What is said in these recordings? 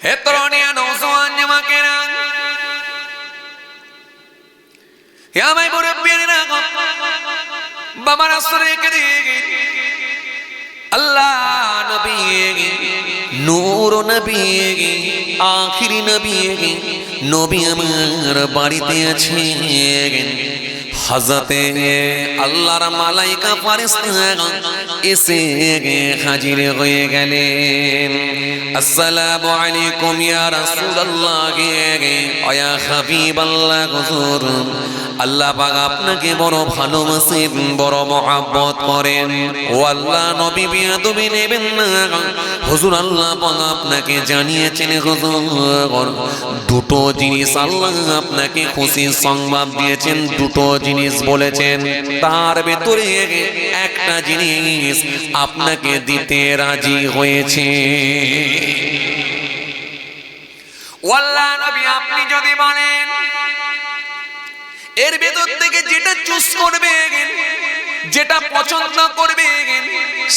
হে তরুণিয়া নওজোয়ান যুবকেরা, হে আমার মুরব্বিরা, বাবা রাসূলকে দিয়ে আল্লাহ নবী, নূর নবী, আখিরি নবী, নবী আমার বাড়িতে আছে। হযরতে আল্লাহর মালায়েকা ফেরেশতা এসে হাজির হয়ে গেলেন। আসসালামু আলাইকুম ইয়া রাসূলুল্লাহ ওয়া ইয়া হাবিবাল্লাহ। হুজুর, আল্লাহ পাক আপনাকে বড় ভালোবাসেন, বড় মহব্বত করেন। ও আল্লাহ, নবী বিয়াদবি নেবেন না। হুজুর, আল্লাহ পাক আপনাকে জানিয়েছেন হুজুর, দুটো জিনিস আল্লাহ আপনাকে খুশির সংবাদ দিয়েছেন, দুটো জিনিস বলেছেন, তার ভেতরে একটা জিনিস আপনাকে দিতে রাজি হয়েছে। আল্লাহ নবী, আপনি যদি বলেন এর ভেতর থেকে যেটা চুজ করবেন, যেটা পছন্দ করবেন,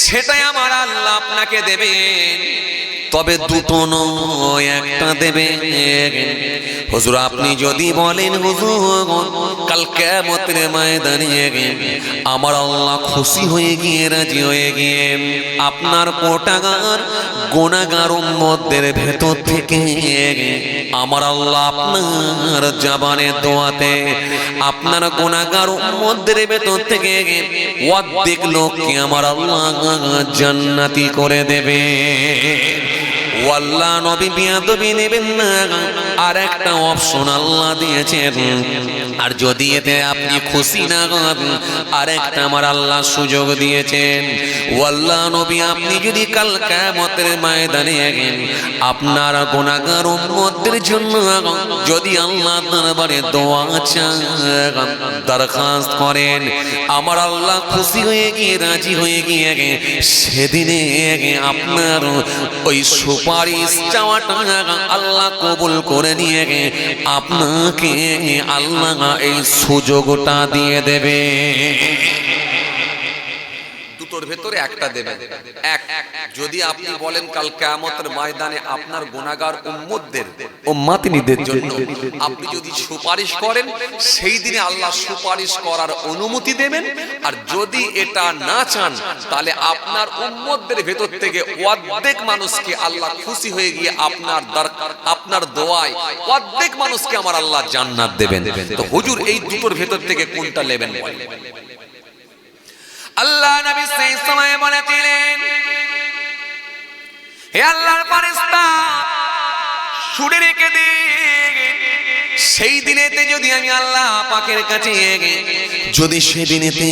সেটাই আমার আল্লাহ আপনাকে দেবেন। তবে দুটো নয়, একটা দেবেন। হুজুর, আপনি যদি বলেন হুজুর কাল কিয়ামতের ময়দানে আমার আল্লাহ খুশি হয়ে গিয়ে রাজি হয়ে গিয়ে আপনার কোটাগার গুনাহগার উম্মতদের ভেতর থেকে আমার আল্লাহ আপনার জবানের দোয়াতে আপনার গুনাহগার উম্মতদের ভেতর থেকে অর্ধেক লোককে আমার আল্লাহ জান্নাতি করে দেবে। আল্লাহ নবী বিয়াদবি নেবেন না, আর একটা অপশন আল্লাহ দিয়েছেন। আর যদি এতে আপনি খুশি না হন, আর একটা আমার আল্লাহ সুযোগ দিয়েছেন। আল্লাহ নবী, আপনি যদি কাল কিয়ামতের ময়দানে আপনার গুনাহগার উম্মতদের জন্য যদি আল্লাহ দরবারে দোয়া চান, দরখাস্ত করেন, আমার আল্লাহ খুশি হয়ে গিয়ে রাজি হয়ে গিয়ে সেদিনে আপনার ওই সুপারিশ চাওয়াটা আল্লাহ কবুল করে নিয়ে আপনাকে আল্লাহ এই সুযোগটা দিয়ে দেবে। দুটোর ভেতরে একটা দেবেন। এক, যদি আপনি বলেন কাল কিয়ামতের ময়দানে আপনার গুনাহগার উম্মতিনীদের জন্য আপনি যদি সুপারিশ করেন, সেই দিনে আল্লাহ সুপারিশ করার অনুমতি দেবেন। আর যদি এটা না চান, তাহলে আপনার উম্মতদের ভেতর থেকে অর্ধেক মানুষকে আল্লাহ খুশি হয়ে গিয়ে আপনার দোয়ায় অর্ধেক মানুষকে আমার আল্লাহ জান্নাত দেবেন। তো হুজুর, এই দুটোর ভেতর থেকে কোনটা নেবেন? আল্লাহ নবী সেই সময় বলেছিলেন, হে আল্লাহর ফেরেশতা, শুনে রেখে দে, সেই দিনেতে যদি আমি আল্লাহ পাকের কাছে যদি সেদিনেতে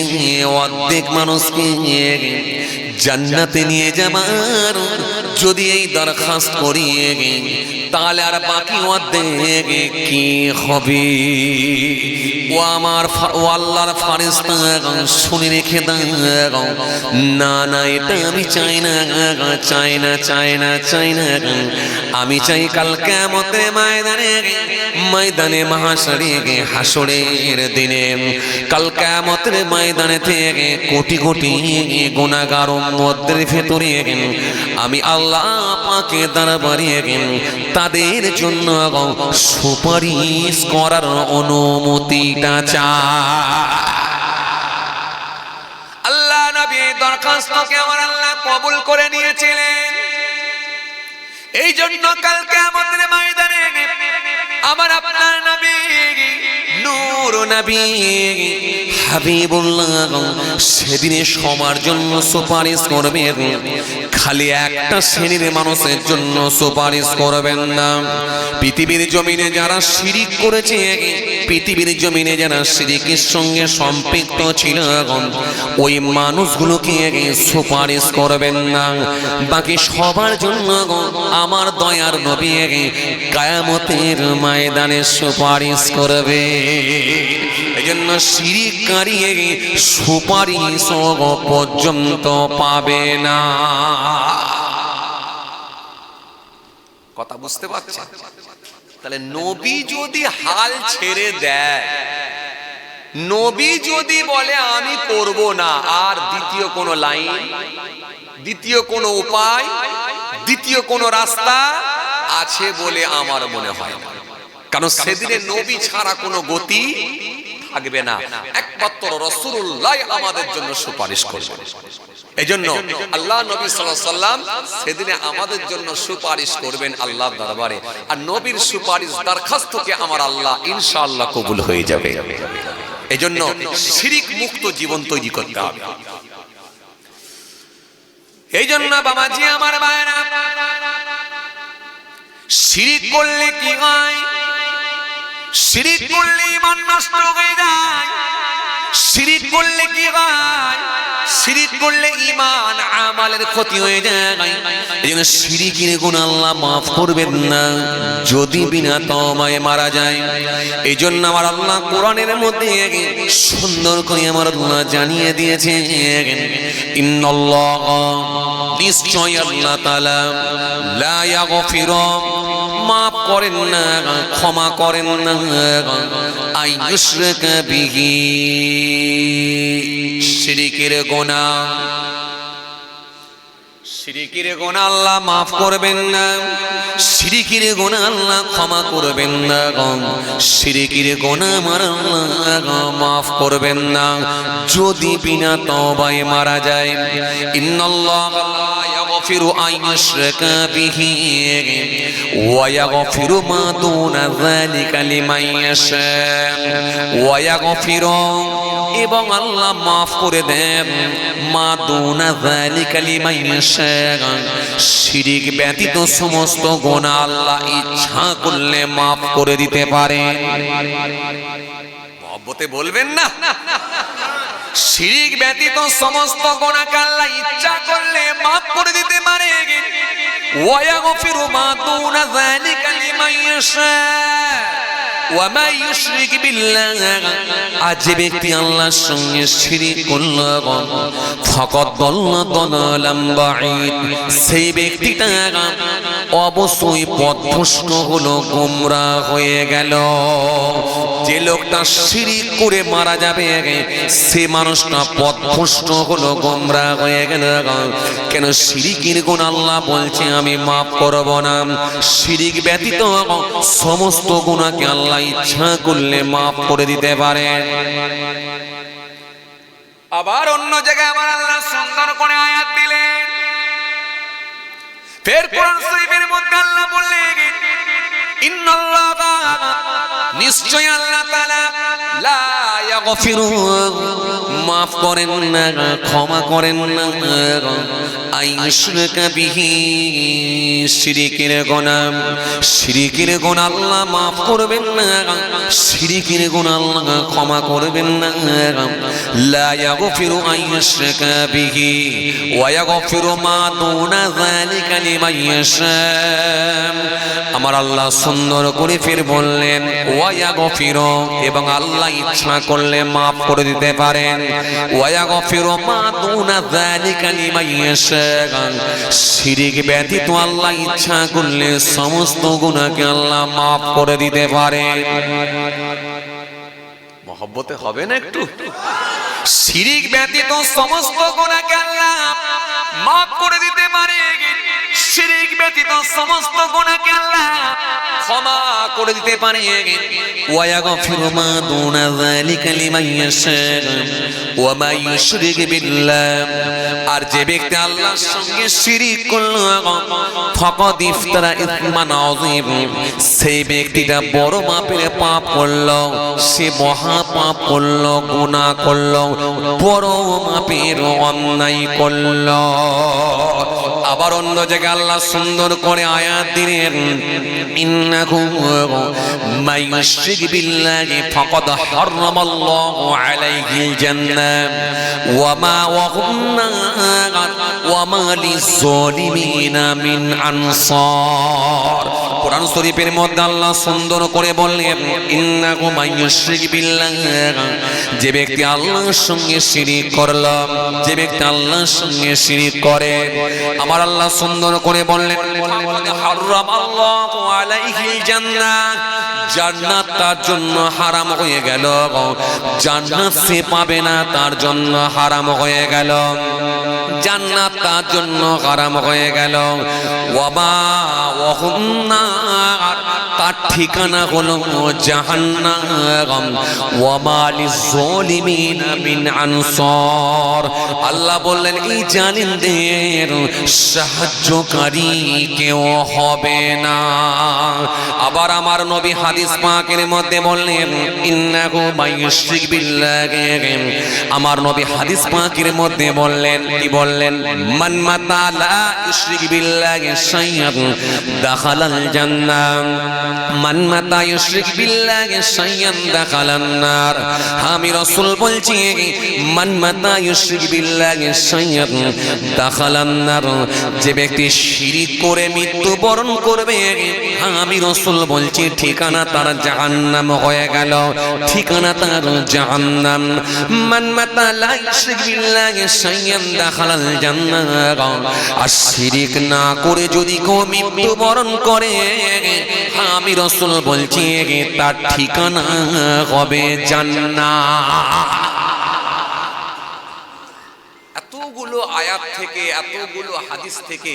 অর্ধেক মানুষকে জান্নাতে নিয়ে যাবার যদি এই দরখাস্ত করি, তাহলে আর বাকি অর্ধেক কি হবে? ও আমার আল্লাহর ফেরেশতা, শুনে রেখে দাও। না না, এটা আমি চাই না, চাই না, চাই না, চাই না। আমি চাই কাল কিয়ামতের ময়দানে মাহশরে হাসরের দিনে কাল কিয়ামতের ময়দানে থেকে কোটি কোটি গুনাহগার উম্মতদের ভেতরে আমি আল্লাহ পাকের দরবারে তাদের জন্য সুপারিশ করার অনুমতিটা চাই। আল্লাহ নবী দরখাস্তকে আমার আল্লাহ কবুল করে নিয়েছিলেন। এই জন্য কাল কিয়ামতের ময়দানে আমার আপনার নবী, নূর নবী, হাবিবুল্লাহ সেদিনে সবার জন্য সুপারিশ করবেন। খালি একটা শ্রেণীর মানুষের জন্য সুপারিশ করবেন না। পৃথিবীর জমিনে যারা শিরিক করেছে, পৃথিবীর জমিনে যারা শিরিকের সঙ্গে সম্পৃক্ত ছিল, ওই মানুষগুলোকে সুপারিশ করবেন না। বাকি সবার জন্য আমার দয়ার নবী কিয়ামতের ময়দানে সুপারিশ করবে। এজন্য শিরিককারী সুপারিশ পর্যন্ত পাবে না। কথা বুঝতে পারছেন? তাহলে নবী যদি হাল ছেড়ে দেয়, নবী যদি বলে আমি করব না, আর দ্বিতীয় কোনো লাইন, দ্বিতীয় কোনো উপায়, দ্বিতীয় কোনো রাস্তা আছে বলে আমার মনে হয় না, কারণ সেদিনে নবী ছাড়া কোনো গতি থাকবে না, একমাত্র রাসূলুল্লাহ আমাদের জন্য সুপারিশ করবে। এজন্য আল্লাহ নবী সাল্লাল্লাহু আলাইহি সাল্লাম সেদিনে আমাদের জন্য সুপারিশ করবেন আল্লাহর দরবারে, আর নবীর সুপারিশ দরখাস্তকে আমার আল্লাহ ইনশাআল্লাহ কবুল হয়ে যাবে। এজন্য শিরিক মুক্ত জীবন তৈরি করতে হবে। এইজন্য বাবাজি আমার ভাইরা, শিরিক করলে কি হয়? শিরিক করলে ঈমান নষ্ট হয়ে যায়। শিরিক করলে কি হয়? শিরিক করলে ঈমান আমলের ক্ষতি হয়ে যায়। এইজন্য শিরিকের গুনাহ আল্লাহ maaf করবেন না যদি বিনা তওবায় মারা যায়। এইজন্য আমার আল্লাহ কোরআনের মধ্যে সুন্দর করে আমার আল্লাহ জানিয়ে দিয়েছেন, ইন্নাল্লাহ, নিশ্চয় আল্লাহ তাআলা, লা ইয়াগফিরু, মাফ করেন না, ক্ষমা করেন না, আইয়ুশরাকা বিহি, শিরিকের গুনাহ। শিরিকের গুনাহ আল্লাহ মাফ করবেন না, শিরিকের গুনাহ আল্লাহ ক্ষমা করবেন না, শিরিকের গুনাহ আমার আল্লাহ মাফ করবেন না যদি বিনা তওবায় মারা যায়। ইন্নাল্লাহ লা ইয়াগফিরু আন ইউশরাকা বিহি ওয়া ইয়াগফিরু মা দুনা যালিকা লিমান ইয়াশা ওয়া ইয়াগফিরু, এবং আল্লাহ মাফ করে দেন মা দুনা যালিকা লিমান ইয়াশা, শিরিক ব্যতীত সমস্ত গুনাহ আল্লাহ ইচ্ছা করলে মাফ করে দিতে পারেন। মহব্বতে বলবেন না, শিরিক ব্যতীত সমস্ত গুনাহকে আল্লাহ ইচ্ছা করলে মাফ করে দিতে পারে। ওয়া ইয়াগফিরু মা দুনা যালিকা লিমান ইয়াশা ওয়া মা ইউশরিক বিল্লাহ, আজ যে ব্যক্তি আল্লাহর সঙ্গে শিরিক করল ফাকাদ দাল্লা দালালাম বাঈদ, সেই ব্যক্তিটা অবশ্যই পথভ্রষ্ট হলো, গোমরাহ হয়ে গেল। যে লোকটা শিরিক করে মারা যাবে সে মানুষটা পথভ্রষ্ট হলো, গোমরাহ হয়ে গেল। কেন? শিরিকের গুনাহ আল্লাহ বলছে আমি মাফ করব না। শিরিক ব্যতীত সমস্ত গুনাহকে আল্লাহ ইচ্ছা করলে মাফ করে দিতে পারেন। আবার অন্য জায়গায় আমার আল্লাহ সুন্দর করে আয়াত দিলেন। ফের কোরআন শরীফের মধ্যে আল্লাহ বললেন, ইন্নাল্লাহা, নিশ্চয় আল্লাহ তাআলা, লা ইয়াগফিরু, মাফ করেন না, ক্ষমা করেন না, আইয়ুশরাকা বিহি, শিরিকের গুনাহ। শিরিকের গুনাহ আল্লাহ মাফ করবেন না, শিরিকের গুনাহ আল্লাহ ক্ষমা করবেন না। লা ইয়াগফিরু আইয়ুশরাকা বিহি ওয়া ইয়াগফিরু মা দুনা যালিকা লিমান ইয়াশা। আমার আল্লাহ সুন্দর করে ফের বললেন ওয়া ইয়াগফিরু, এবং আল্লাহ ইচ্ছা করলে মাফ করে দিতে পারেন। ওয়া ইয়াগফিরু মা দুনা যালিকা লিমান ইয়াশা, শিরিক ব্যতীত আল্লাহ ইচ্ছা করলে সমস্ত গুনাহকে আল্লাহ মাফ করে দিতে পারেন। মহব্বতে হবে না একটু? শিরিক ব্যতীত সমস্ত গুনাহকে আল্লাহ মাফ করে দিতে পারে, শিরিক ব্যতীত সমস্ত গুনাহকে আল্লাহ ক্ষমা করে দিতে পারে। ওয়া ইয়াগফিরু মা দুনা যালিকা লিমান ইয়াশা ওয়া মা ইউশরিক বিল্লাহ, আর যে ব্যক্তি আল্লাহর সঙ্গে শিরিক করলো ফাকাদ ইফতারা ইসমান আযীম, সেই ব্যক্তিটা বড় মাপের পাপ করলো, সে মহা পাপ করলো, গুনাহ করলো, বড় মাপের অন্যায় করলো। আবার অন্য জায়গায় আল্লাহ সুন্দর করে আয়াত দিলেন, ইন্নাহু মান ইউশরিক বিল্লাহি ফাকাদ হারামাল্লাহু আলাইহিল জান্নাহ ওয়া মাওয়াহুন নার ওয়া মা লিয-যালিমিনা মিন আনসার। কোরআন শরীফের মধ্যে আল্লাহ সুন্দর করে বললেন, ইন্নাহু মান ইউশরিক বিল্লাহ, যে ব্যক্তি আল্লাহর সঙ্গে শিরিক করলো, যে ব্যক্তি আল্লাহর সঙ্গে শিরিক করে, আমার আল্লাহ সুন্দর করে বললেন হারামাল্লাহু আলাইহিল জান্নাহ, জান্নাত তার জন্য হারাম হয়ে গেল, জান্নাত সে পাবে না তার জন্য হারাম হয়ে গেল, জান্নাত তার জন্য হারাম হয়ে গেল। ওয়ামা ওয়াহুন্নার, তার ঠিকানা হলো জাহান্নাম। ওয়ামা লিয-যালিমিনা মিন আনসার, আল্লাহ বললেন এই জালিমদের সাহায্যকারী কেউ হবে না। আবার আমার নবী হাদিস পাকের মধ্যে বললেন ইন্নাহু মাইয়ুশরিক বিল্লাহি, আমার নবী হাদিস পাকের মধ্যে বললেন কি বললেন, মান মাতা লা ইউশরিক বিল্লাহি শাইআন দাখালাল জান্নাহ, মান মাতা ইউশরিক বিল্লাহি শাইআন দাখালান নার। আমি রাসূল বলছি মান মাতা ইউশরিক বিল্লাহি শাইআন দাখালান নার, যে ব্যক্তি শিরিক করে মৃত্যুবরণ করবে, আমি রাসূল বলছি ঠিকানা তার জাহান্নাম হয়ে গেল, ঠিকানা তার জাহান্নাম। মান মাতা লা ইউশরিক বিল্লাহি শাইআন দাখালাল জান্নাহ, আর শিরিক না করে যদি কেউ মৃত্যুবরণ করে, আমি রাসূল বলছি তার ঠিকানা হবে জান্নাত। এতগুলো আয়াত থেকে, এতগুলো হাদিস থেকে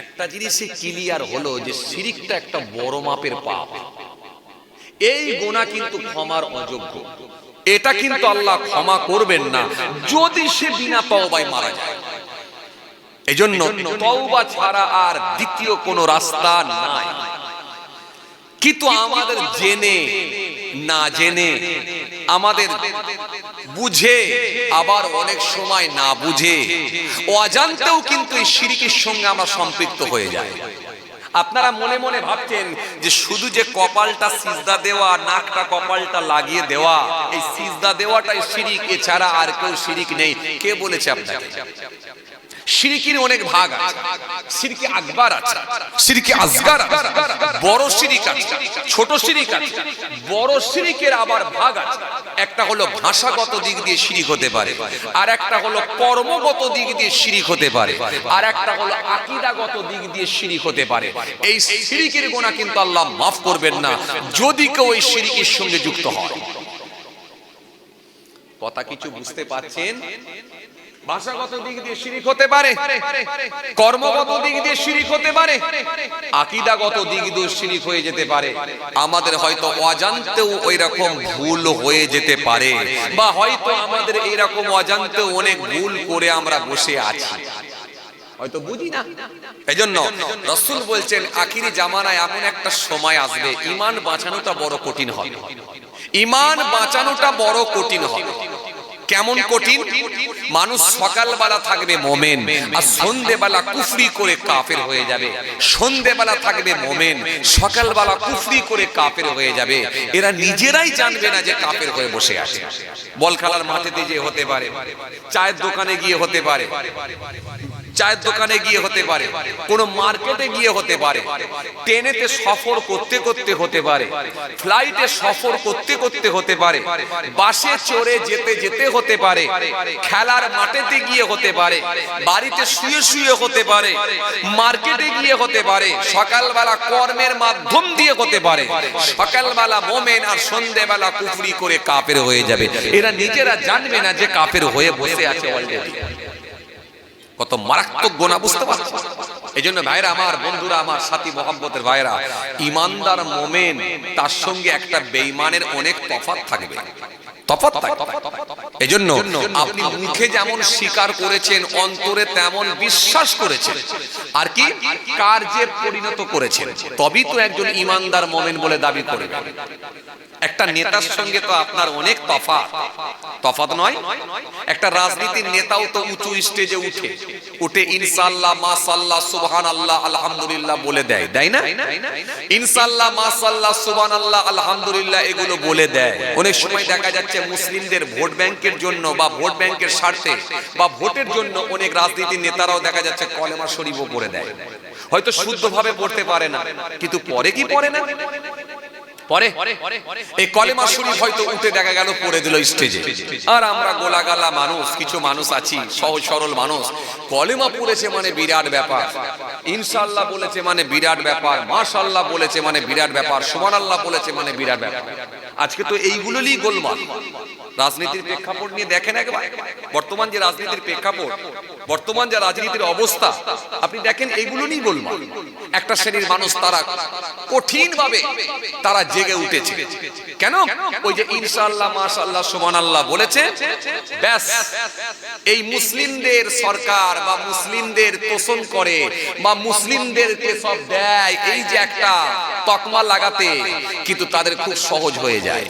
একটা জিনিসই ক্লিয়ার হলো যে শিরিকটা একটা বড় মাপের পাপ। এই গুনাহ কিন্তু ক্ষমার অযোগ্য, এটা কিন্তু আল্লাহ ক্ষমা করবেন না যদি সে বিনা তওবায় মারা যায়। এজন্য তওবা ছাড়া আর দ্বিতীয় কোনো রাস্তা নাই। কিন্তু আমাদের জেনে না জেনে, আমাদের বুঝে, আবার অনেক সময় না বুঝে, অজান্তেও কিন্তু এই শিরকের সঙ্গে আমরা সম্পৃক্ত হয়ে যাই। আপনারা মনে মনে ভাবছেন যে শুধু যে কপালটা সিজদা দেওয়া, নাকটা কপালটা লাগিয়ে দেওয়া, এই সিজদা দেওয়াটাই শিরক, এছাড়া আর কেউ শিরক নেই। কে বলেছে আপনাকে? শিরকের অনেক ভাগ আছে, শিরকে আকবার আছে, শিরকে আসগার আছে, বড় শিরক আছে, ছোট শিরক আছে। বড় শিরকের আবার ভাগ আছে, একটা হলো ভাষাগত দিক দিয়ে শিরক হতে পারে, আর একটা হলো কর্মগত দিক দিয়ে শিরক হতে পারে, আর একটা হলো আকীদাগত দিক দিয়ে শিরক হতে পারে। এই শিরকের গুনাহ কিন্তু আল্লাহ মাফ করবেন না যদি কেউ এই শিরকের সঙ্গে যুক্ত হয়। কথা কিছু বুঝতে পারছেন? ভাষাগত দিক দিয়ে শিরক হতে পারে, কর্মগত দিক দিয়ে শিরক হতে পারে, আকীদাগত দিক দিয়ে শিরক হয়ে যেতে পারে। আমাদের হয়তো অজান্তেও ওই রকম ভুল হয়ে যেতে পারে, বা হয়তো আমাদের এই রকম অজান্তেও অনেক ভুল করে আমরা বসে আছি, হয়তো বুঝি না। এজন্য রাসূল বলছেন আখিরি জামানায় এমন একটা সময় আসবে, ঈমান বাঁচানোটা বড় কঠিন হবে। ঈমান বাঁচানোটা বড় কঠিন হবে। কেমন কঠিন? মানুষ সকালবেলা থাকবে মোমেন, আর সন্ধ্যেবেলা কুফরি করে কাফের হয়ে যাবে। সন্ধ্যেবেলা থাকবে মোমেন, সকালবেলা কুফরি করে কাফের হয়ে যাবে। এরা নিজেরাই জানবে না যে কাফের হয়ে বসে আছে। বল খেলার মাঠেতে গিয়ে হতে পারে, চায়ের দোকানে গিয়ে হতে পারে, চায়ের দোকানে গিয়ে হতে পারে, কোন মার্কেটে গিয়ে হতে পারে, ট্রেনেতে সফর করতে করতে হতে পারে, ফ্লাইটে সফর করতে করতে হতে পারে, বাসে চড়ে যেতে যেতে হতে পারে, খেলার মাঠেতে গিয়ে হতে পারে, বাড়িতে শুয়ে শুয়ে হতে পারে, মার্কেটে গিয়ে হতে পারে, সকালবেলা কর্মের মাধ্যম দিয়ে হতে পারে। সকালবেলা মোমেন আর সন্ধ্যেবেলা কুফরি করে কাফের হয়ে যাবে। এরা নিজেরা জানবে না যে কাফের হয়ে বসে আছে অলরেডি। কত মারাত্মক গুনাহ, বুঝতে পারছো? এজন্য ভাইরা আমার, বন্ধুরা আমার, সাথী মোহাম্মতের ভাইরা, ইমানদার মোমেন তার সঙ্গে একটা বেঈমানের অনেক তফাৎ থাকবে, তফাৎ থাকবে। এজন্য আপনি মুখে যেমন স্বীকার করেছেন, অন্তরে তেমন বিশ্বাস করেছেন, আর কি কার্যে পরিণত করেছেন, তবেই তো একজন ইমানদার মোমেন বলে দাবি করবেন। একটা নেতার সঙ্গে তো আপনার অনেক তফাৎ, তফাৎ নয়? একটা রাজনীতির নেতাও তো উঁচু স্টেজে উঠে ইনশাআল্লাহ, মাশাআল্লাহ, সুবহানাল্লাহ, আলহামদুলিল্লাহ বলে দেয়, দেয় না? ইনশাআল্লাহ, মাশাআল্লাহ, সুবহানাল্লাহ, আলহামদুলিল্লাহ এগুলো বলে দেয়। অনেক সময় দেখা যাচ্ছে মুসলিমদের ভোট ব্যাংকের জন্য বা ভোট ব্যাংকের স্বার্থে বা ভোটের জন্য অনেক রাজনীতির নেতারাও দেখা যাচ্ছে কলেমা শরীফও পড়ে দেয়। হয়তো শুদ্ধভাবে পড়তে পারে না, কিন্তু পরে কি পড়ে না? পরে এই কলেমা শরীফ হয়তো উঠে দেখা গেল পড়ে দিল স্টেজে, আর আমরা গোলাগালা মানুষ, কিছু মানুষ আছি সহজ সরল মানুষ, কলেমা পড়েছে মানে বিরাট ব্যাপার, ইনশাআল্লাহ বলেছে মানে বিরাট ব্যাপার, মাশাআল্লাহ বলেছে মানে বিরাট ব্যাপার, সুবহানাল্লাহ বলেছে মানে বিরাট ব্যাপার। আজকে তো এইগুলোই গোলমাল। রাজনীতির প্রেক্ষাপট নিয়ে দেখেন একবার, বর্তমান যে রাজনীতির প্রেক্ষাপট, বর্তমান যে রাজনীতির অবস্থা, আপনি দেখেন এইগুলো নিয়ে গোলমাল। একটা শ্রেণীর মানুষ তারা কঠিন ভাবে তারা জেগে উঠেছে। কেন? ওই যে ইনশাআল্লাহ মাশাআল্লাহ সুবহানাল্লাহ বলেছে, ব্যাস এই মুসলিমদের সরকার বা মুসলিমদের তোষণ করে বা মুসলিমদেরকে সব দেয়, এই যে একটা তকমা লাগাতে কিন্তু তাদের খুব সহজ হয়ে যায়।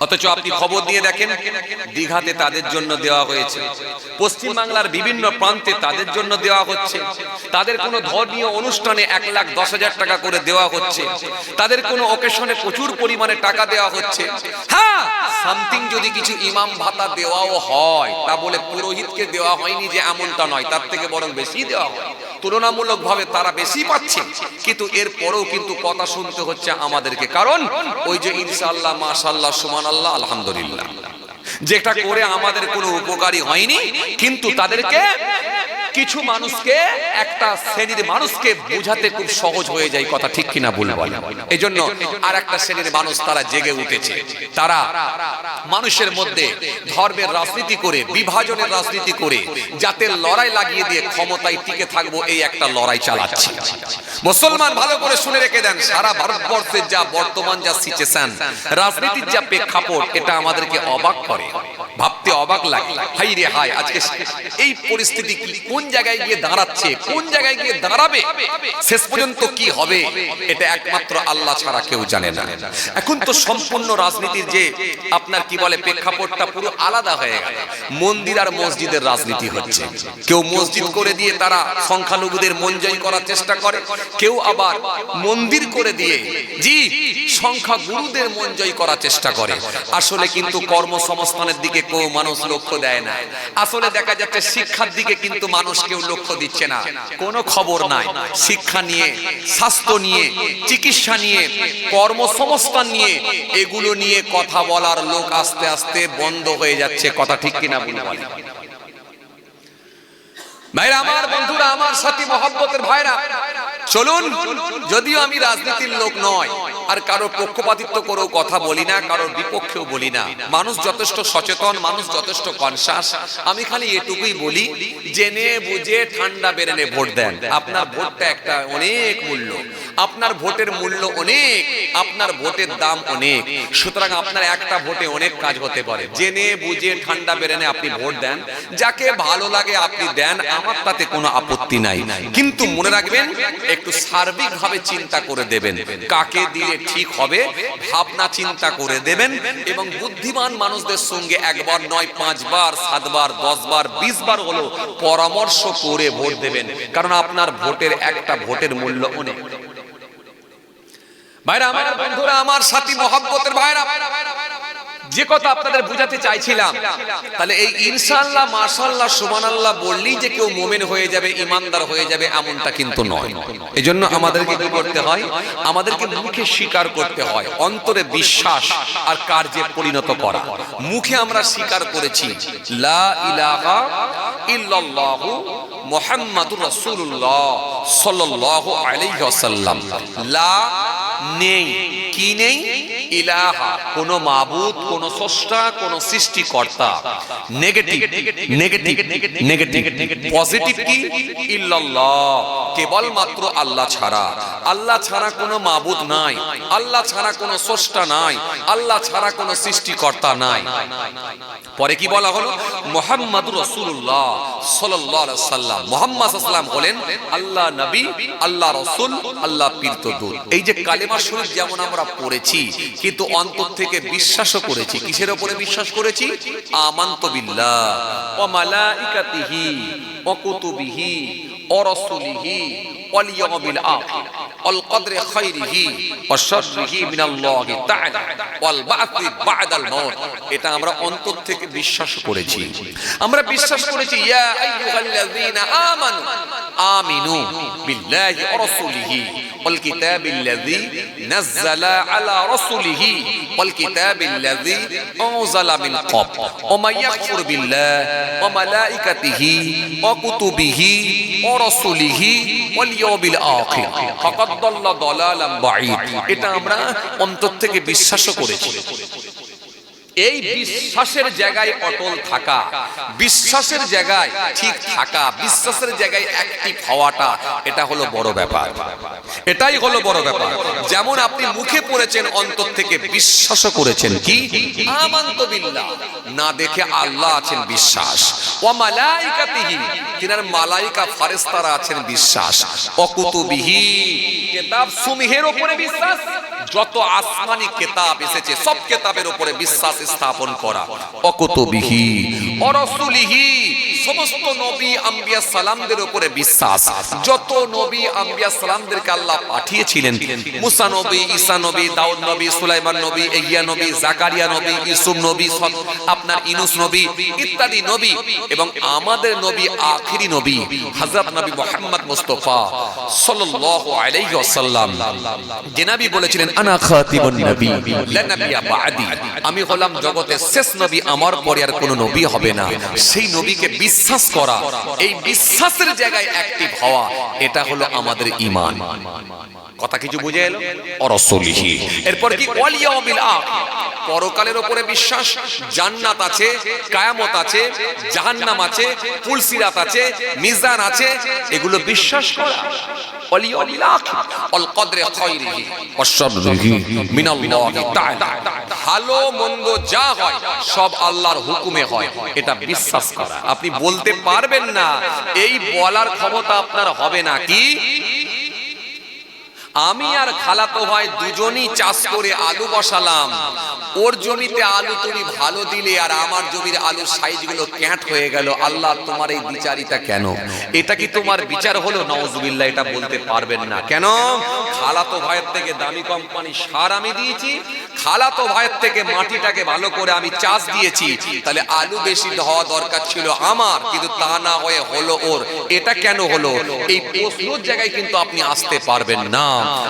অথচ আপনি খবর দিয়ে দেখেন, দীঘাতে তাদের জন্য দেওয়া হয়েছে, পশ্চিম বাংলার বিভিন্ন প্রান্তে তাদের জন্য দেওয়া হচ্ছে, তাদের কোনো ধর্মীয় অনুষ্ঠানে 1,10,000 টাকা করে দেওয়া হচ্ছে, তাদের কোনো অকেশনে প্রচুর পরিমাণে টাকা দেওয়া হচ্ছে। হ্যাঁ, সামথিং যদি কিছু ইমাম ভাতা দেওয়াও হয়, তা বলে পুরোহিতকে দেওয়া হয়নি যে এমনটা নয়, তার থেকে বরং বেশি দেওয়া হয়, তুলনামূলকভাবে তারা বেশি পাচ্ছে, কিন্তু এরপরেও কিন্তু কথা শুনতে হচ্ছে আমাদেরকে। কারণ ওই যে ইনশাআল্লাহ মাশাআল্লাহ সুবহানাল্লাহ আলহামদুলিল্লাহ, যেটা করে আমাদের কোনো উপকারী হয়নি, কিন্তু তাদেরকে কিছু মানুষকে, একটা শ্রেণীর মানুষকে বোঝাতে খুব সহজ হয়ে যায়। কথা ঠিক কিনা ভুল বলেন? এই জন্য আর একটা শ্রেণীর মানুষ তারা জেগে উঠেছে, তারা মানুষের মধ্যে ধর্মের রাজনীতি করে, বিভাজনের রাজনীতি করে, জাতের লড়াই লাগিয়ে দিয়ে ক্ষমতায় টিকে থাকবো, এই একটা লড়াই চালাচ্ছে। মুসলমান ভালো করে শুনে রেখে দেন, সারা ভারতবর্ষের যা বর্তমান যা সিচুয়েশন, রাজনীতির যা প্রেক্ষাপট, এটা আমাদেরকে অবাক করে, ভাবতে অবাক লাগে। হাই রে হাই, আজকে এই পরিস্থিতি কোন জায়গায় গিয়ে দাঁড়াচ্ছে, কোন জায়গায় গিয়ে দাঁড়াবে, শেষ পর্যন্ত কি হবে, এটা একমাত্র আল্লাহ ছাড়া কেউ জানে না। এখন তো সম্পূর্ণ রাজনীতির যে আপনার কি বলে প্রেক্ষাপটটা পুরো আলাদা হয়ে গেল। মন্দির আর মসজিদের রাজনীতি হচ্ছে, কেউ মসজিদ করে দিয়ে তারা সংখ্যালঘুদের মন জয় করার চেষ্টা করে, কেউ আবার মন্দির করে দিয়ে জি সংখ্যাগুরুদের মন জয় করার চেষ্টা করে। আসলে কিন্তু কর্মসংস্থানের দিকে কেউ মানুষ লক্ষ্য দেয় না, আসলে দেখা যাচ্ছে শিক্ষার দিকে কিন্তু মানুষ কেউ লক্ষ্য দিচ্ছে না, কোনো খবর নাই। শিক্ষা নিয়ে, স্বাস্থ্য নিয়ে, চিকিৎসা নিয়ে, কর্মসংস্থান নিয়ে, এগুলো নিয়ে কথা বলার লোক আস্তে আস্তে বন্ধ হয়ে যাচ্ছে। কথা ঠিক কিনা বলুন ভাইরা আমার, বন্ধুরা আমার, সাথী মহব্বতের ভাইরা, চলুন, যদিও আমি রাজনীতির লোক নয়, আর কারোর পক্ষপাতিত্ব করেও কথা বলি না, কারোর বিপক্ষেও বলি না, মানুষ যথেষ্ট সচেতন, মানুষ যথেষ্ট কনসাস। আমি খালি এটুকুই বলি, জেনে বুঝে ঠান্ডা বেরেনে ভোট দেন। আপনার ভোটটা একটা অনেক মূল্য, আপনার ভোটের মূল্য অনেক, আপনার ভোটের দাম অনেক, সুতরাং আপনার একটা ভোটে অনেক কাজ হতে পারে। জেনে বুঝে ঠান্ডা বেরেনে আপনি ভোট দেন, যাকে ভালো লাগে আপনি দেন, আমার তাতে কোনো আপত্তি নাই। কিন্তু মনে রাখবেন, একটু সার্বিকভাবে চিন্তা করে দেবেন, কাকে দিলে ঠিক হবে, ভাবনা চিন্তা করে দেবেন, এবং বুদ্ধিমান মানুষদের সঙ্গে একবার নয় 5 বার 7 বার 10 বার 20 বার হলো পরামর্শ করে ভোট দেবেন, কারণ আপনার ভোটের একটা ভোটের মূল্য অনেক। ভাইরা আমার, বন্ধুরা আমার, সাথী মহব্বতের ভাইরা, যে কথা আপনাদের বুঝাতে চাইছিলাম, তাহলে এই ইনশাআল্লাহ মাশাআল্লাহ সুবহানাল্লাহ বললেই যে কেউ মুমিন হয়ে যাবে, ইমানদার হয়ে যাবে, এমনটা কিন্তু নয়। এজন্য আমাদেরকে কি করতে হয়? আমাদেরকে মুখে স্বীকার করতে হয়, অন্তরে বিশ্বাস আর কার্যে পরিণত করা। মুখে আমরা স্বীকার করেছি লা ইলাহা ইল্লাল্লাহু মুহাম্মাদুর রাসূলুল্লাহ সাল্লাল্লাহু আলাইহি ওয়াসাল্লাম। লা নেই, কি নেই? ইলাহা, কোন মাবুদ, কোন স্রষ্টা, কোন সৃষ্টিকর্তা। Negative, negative, negative. পজিটিভ কি? ইল্লাল্লাহ, কেবলমাত্র আল্লাহ ছাড়া। আল্লাহ ছাড়া কোনো মাবুদ নাই, আল্লাহ ছাড়া কোনো স্রষ্টা নাই, আল্লাহ ছাড়া কোনো সৃষ্টিকর্তা নাই। পরে কি বলা হলো? মুহাম্মাদুর রাসূলুল্লাহ সাল্লাল্লাহু আলাইহি ওয়াসাল্লাম। মুহাম্মদ সাল্লাল্লাহু আলাইহি ওয়াসাল্লাম হলেন আল্লাহ নবী, আল্লাহ রাসূল, আল্লাহ পীরত দূত। এই যে কালেমা শরীফ যেমন আমরা পড়েছি, কিন্তু অন্তর থেকে বিশ্বাসও করেছি। কিসের উপরে বিশ্বাস করেছি? আমানতু বিল্লাহ ওয়া মালাইকাতিহি ওয়া কুতুবিহি ওয়া রাসূলিহি ওয়াল ইয়াউমিল আখির ওয়াল কদরি খাইরিহি ওয়া শাররিহি মিনাল্লাহি তাআলা ওয়াল বা'থি বা'দাল মাউত। এটা আমরা অন্তর থেকে বিশ্বাস করেছি। আমরা বিশ্বাস করেছি ইয়া আইয়ুহাল্লাযীনা আমানু আমিনু বিল্লাহি ওয়া রাসূলিহি ওয়াল কিতাবিল্লাযী নাযালা আলা রাসূলিহি ওয়াল কিতাবিল্লাযী আনজালা মিন ক্বাবল ওয়া মান ইয়াকফুর বিল্লাহি ওয়া মালাইকাতিহি ওয়া কুতুবিহি ওয়া রাসূলিহি ওয়াল ইয়াউমিল আখির ফাকাদ দাল্লা দালালান বাঈদ। এটা আমরা অন্তর থেকে বিশ্বাসও করেছি। এই বিশ্বাসের জায়গায় অটল থাকা, বিশ্বাসের জায়গায় ঠিক থাকা, বিশ্বাসের জায়গায় অ্যাক্টিভ হওয়াটা, এটা হলো বড় ব্যাপার। এটাই হলো বড় ব্যাপার। যেমন আপনি মুখে পড়েছেন, অন্তর থেকে বিশ্বাসও করেছেন কি আমানতু বিল্লাহ, না দেখে আল্লাহ আছেন বিশ্বাস, ওয়া মালাইকাতিহি, তিনার মালাইকা ফেরেশতারা আছেন বিশ্বাস, ওয়া কুতুবিহি, কিতাব সমূহের উপরে বিশ্বাস, যত আসমানি কিতাব এসেছে সব কিতাবের উপরে বিশ্বাস স্থাপন করা, ওয়া কুতুবিহি ওয়া রাসূলিহি, সমস্ত নবী আম্বিয়া সালামদের উপরে বিশ্বাস, যত নবী আম্বিয়া সালামদেরকে আল্লাহ পাঠিয়েছিলেন, মুসা নবী, ঈসা নবী, দাউদ নবী, সুলাইমান নবী, ইহইয়া নবী, জাকারিয়া নবী, ইউসুফ নবী, আপনার ইউনূস নবী ইত্যাদি নবী, এবং আমাদের নবী আখিরি নবী হযরত নবী মুহাম্মদ মুস্তাফা সাল্লাল্লাহু আলাইহি ওয়াসাল্লাম, যে নবী বলেছিলেন আনা খাতিবুন নবী লা নাবিয়্যা বা'দি, আমি হলাম জগতের শেষ নবী, আমার পরে আর কোনো নবী হবে না। সেই নবীকে বিশ্বাস করা, এই বিশ্বাসের জায়গায় অ্যাক্টিভ হওয়া, এটা হলো আমাদের ঈমান। কথা কিছু বুঝে এলো? ওয়া রাসূলিহি, এরপর কি ওয়াল ইয়াউমিল আখির, পরকালের উপরে বিশ্বাস, জান্নাত আছে, কিয়ামত আছে, জাহান্নাম আছে, পুলসিরাত আছে, মিজান আছে, এগুলো বিশ্বাস করা। ওয়াল ইয়াউমিল আখির ওয়াল কদরি খায়রিহি ওয়াশ শাররিহি মিনাল্লাহি তাআলা, ভালো মন্দ যা হয় সব আল্লাহর হুকুমে হয়, এটা বিশ্বাস করা। আপনি বলতে পারবেন না, এই বলার ক্ষমতা আপনার হবে না কি আমি আর খালাতো ভাই দুজনই চাষ করে আলু বসালাম, ওর জমিতে আলু তুমি ভালো দিলে আর আমার জমির আলুর সাইজগুলো ক্যাট হয়ে গেল, আল্লাহ তোমার এই বিচারিতা কেন? এটা কি তোমার বিচার হলো? নাউজুবিল্লাহ, এটা বলতে পারবেন না। কেন? খালাতো ভাইয়ের থেকে দামি কোম্পানি সার আমি দিয়েছি, খালাতো ভাইয়ের থেকে মাটিটাকে ভালো করে আমি চাষ দিয়েছি, তাহলে আলু বেশি হওয়া দরকার ছিল আমার, কিন্তু তা না হয়ে হলো ওর। এটা কেন হলো? এই প্রশ্নের জায়গায় কিন্তু আপনি আসতে পারবেন না।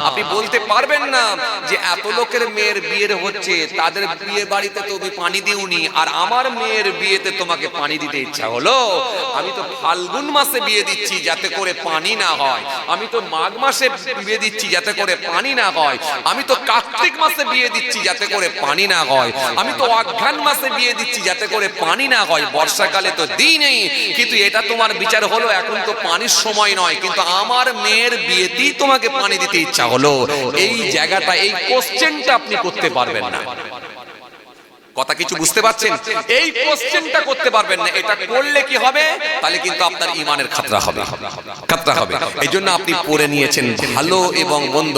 আপনি বলতে পারবেন না যে এত লোকের মেয়ের বিয়ে হচ্ছে, তাদের বিয়ে বাড়িতে তুমি পানি দিওনি, আর আমার মেয়ের বিয়েতে তোমাকে পানি দিতে ইচ্ছা হলো। আমি তো ফাল্গুন মাসে বিয়ে দিচ্ছি যাতে করে পানি না হয়, আমি তো মাঘ মাসে বিয়ে দিচ্ছি যাতে করে পানি না হয়, আমি তো কার্তিক মাসে বিয়ে দিচ্ছি যাতে করে পানি না হয়, আমি তো অঘ্রাণ মাসে বিয়ে দিচ্ছি যাতে করে পানি না হয়, বর্ষাকালে তো দিই নেই। কিন্তু এটা তোমার বিচার হলো এখন তো পানির সময় নয়, কিন্তু আমার মেয়ের বিয়েতেই তোমাকে পানি দিতে ইচ্ছা হলো। এই জায়গাটা, এই কোশ্চেনটা আপনি করতে পারবেন না। কথা কিছু বুঝতে পারছেন? এই কোশ্চেনটা করতে পারবেন না। এটা করলে কি হবে? তাহলে কিন্তু আপনার ঈমানের খাতরা হবে, খাতরা হবে। এইজন্য আপনি পড়ে নিয়েছেন ভালো এবং মন্দ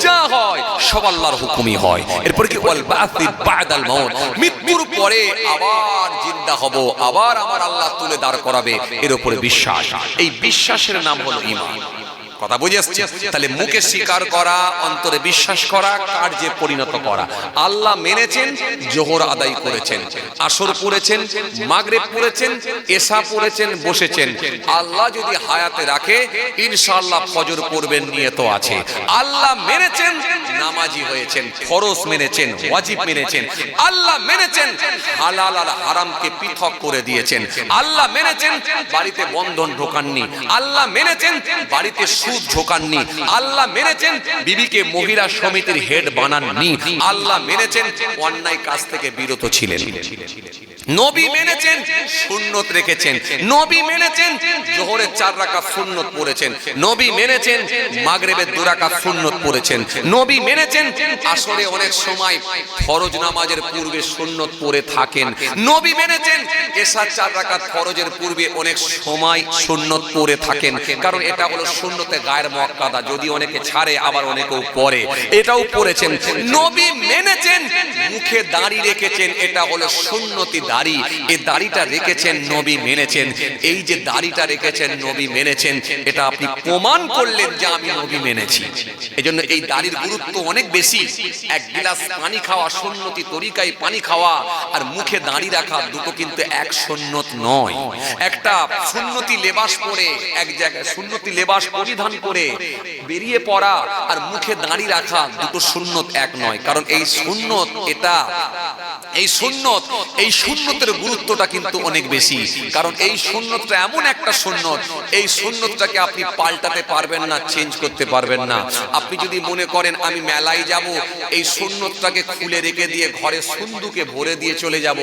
যা হয় সব আল্লাহর হুকুমই হয়। এরপর কি ওয়াল বাসি বাদাল মাউত, মৃত্যুর পরে আবার জিন্দা হব, আবার আমার আল্লাহ তুলে দাঁড় করাবে, এর উপরে বিশ্বাস। এই বিশ্বাসের নাম হলো ঈমান। কথা বুঝে আসছে? তাহলে মুখে স্বীকার করা, অন্তরে বিশ্বাস করা, কার্যে পরিণত করা। আল্লাহ মেনেছেন, জোহর আদায় করেছেন, আসর পড়েছেন, মাগরিব পড়েছেন, এশা পড়েছেন, বসেছেন। আল্লাহ যদি হায়াতে রাখে ইনশাআল্লাহ ফজর পড়বেন, নিয়ত আছে। আল্লাহ মেনেছেন, নামাজি হয়েছেন, ফরজ মেনেছেন, ওয়াজিব মেনেছেন। আল্লাহ মেনেছেন, হালাল আর হারামকে পৃথক করে দিয়েছেন। আল্লাহ মেনেছেন, বাড়িতে বন্ধন ঢোকাননি। আল্লাহ মেনেছেন, বাড়িতে সুদ ঢোকাননি। আল্লাহ মেনেছেন, বিবিকে মহিলা সমিতির হেড বানাননি। আল্লাহ মেনেছেন, অন্যায় কাজ থেকে বিরত ছিলেন। নবী মেনেছেন, সুন্নত রেখেছেন। নবী মেনেছেন, জোহরের 4 রাকাত সুন্নত পড়েছেন। নবী মেনেছেন, মাগরিবের 2 রাকাত সুন্নত পড়েছেন। নবী মেনেছেন, আসরে অনেক সময় ফরজ নামাজের পূর্বে সুন্নত পড়ে থাকেন। নবী মেনেছেন, এশা 4 রাকাত ফরজের পূর্বে অনেক সময় সুন্নত পড়ে থাকেন, কারণ এটা হলো সুন্নতের গায়ের মুআক্কাদা, যদি অনেকে ছাড়ে আবার অনেকেও পরে, এটাও পড়েছেন। নবী মেনেছেন, মুখে দাড়ি রেখেছেন, এটা হলো সুন্নতি দাড়ি, এই দাড়িটা রেখেছেন নবী মেনেছেন। এই যে দাড়িটা রেখেছেন নবী মেনেছেন, এটা আপনি প্রমাণ করলেন যে আমি নবী মেনেছি। এজন্য এই দাড়ির গুরুত্ব অনেক বেশি। এক গ্লাস পানি খাওয়া, সুন্নতি তরিকায় পানি খাওয়া আর মুখে দাড়ি রাখা দুটো কিন্তু এক সুন্নত নয়। একটা সুন্নতি লেবাস পরে এক জায়গায় সুন্নতি লেবাস পরিধান করে বেরিয়ে পড়া আর মুখে দাড়ি রাখা দুটো সুন্নত এক নয়। কারণ এই সুন্নত, এটা এই সুন্নত, এই সুন্নতের গুরুত্বটা কিন্তু অনেক বেশি। কারণ এই সুন্নতটা এমন একটা সুন্নত, এই সুন্নতটাকে আপনি পাল্টাতে পারবেন না, চেঞ্জ করতে পারবেন না। আপনি যদি মনে করেন আমি মেলায় যাব, এই সুন্নতটাকে খুলে রেখে দিয়ে ঘরে সুন্দুকে ভরে দিয়ে চলে যাব,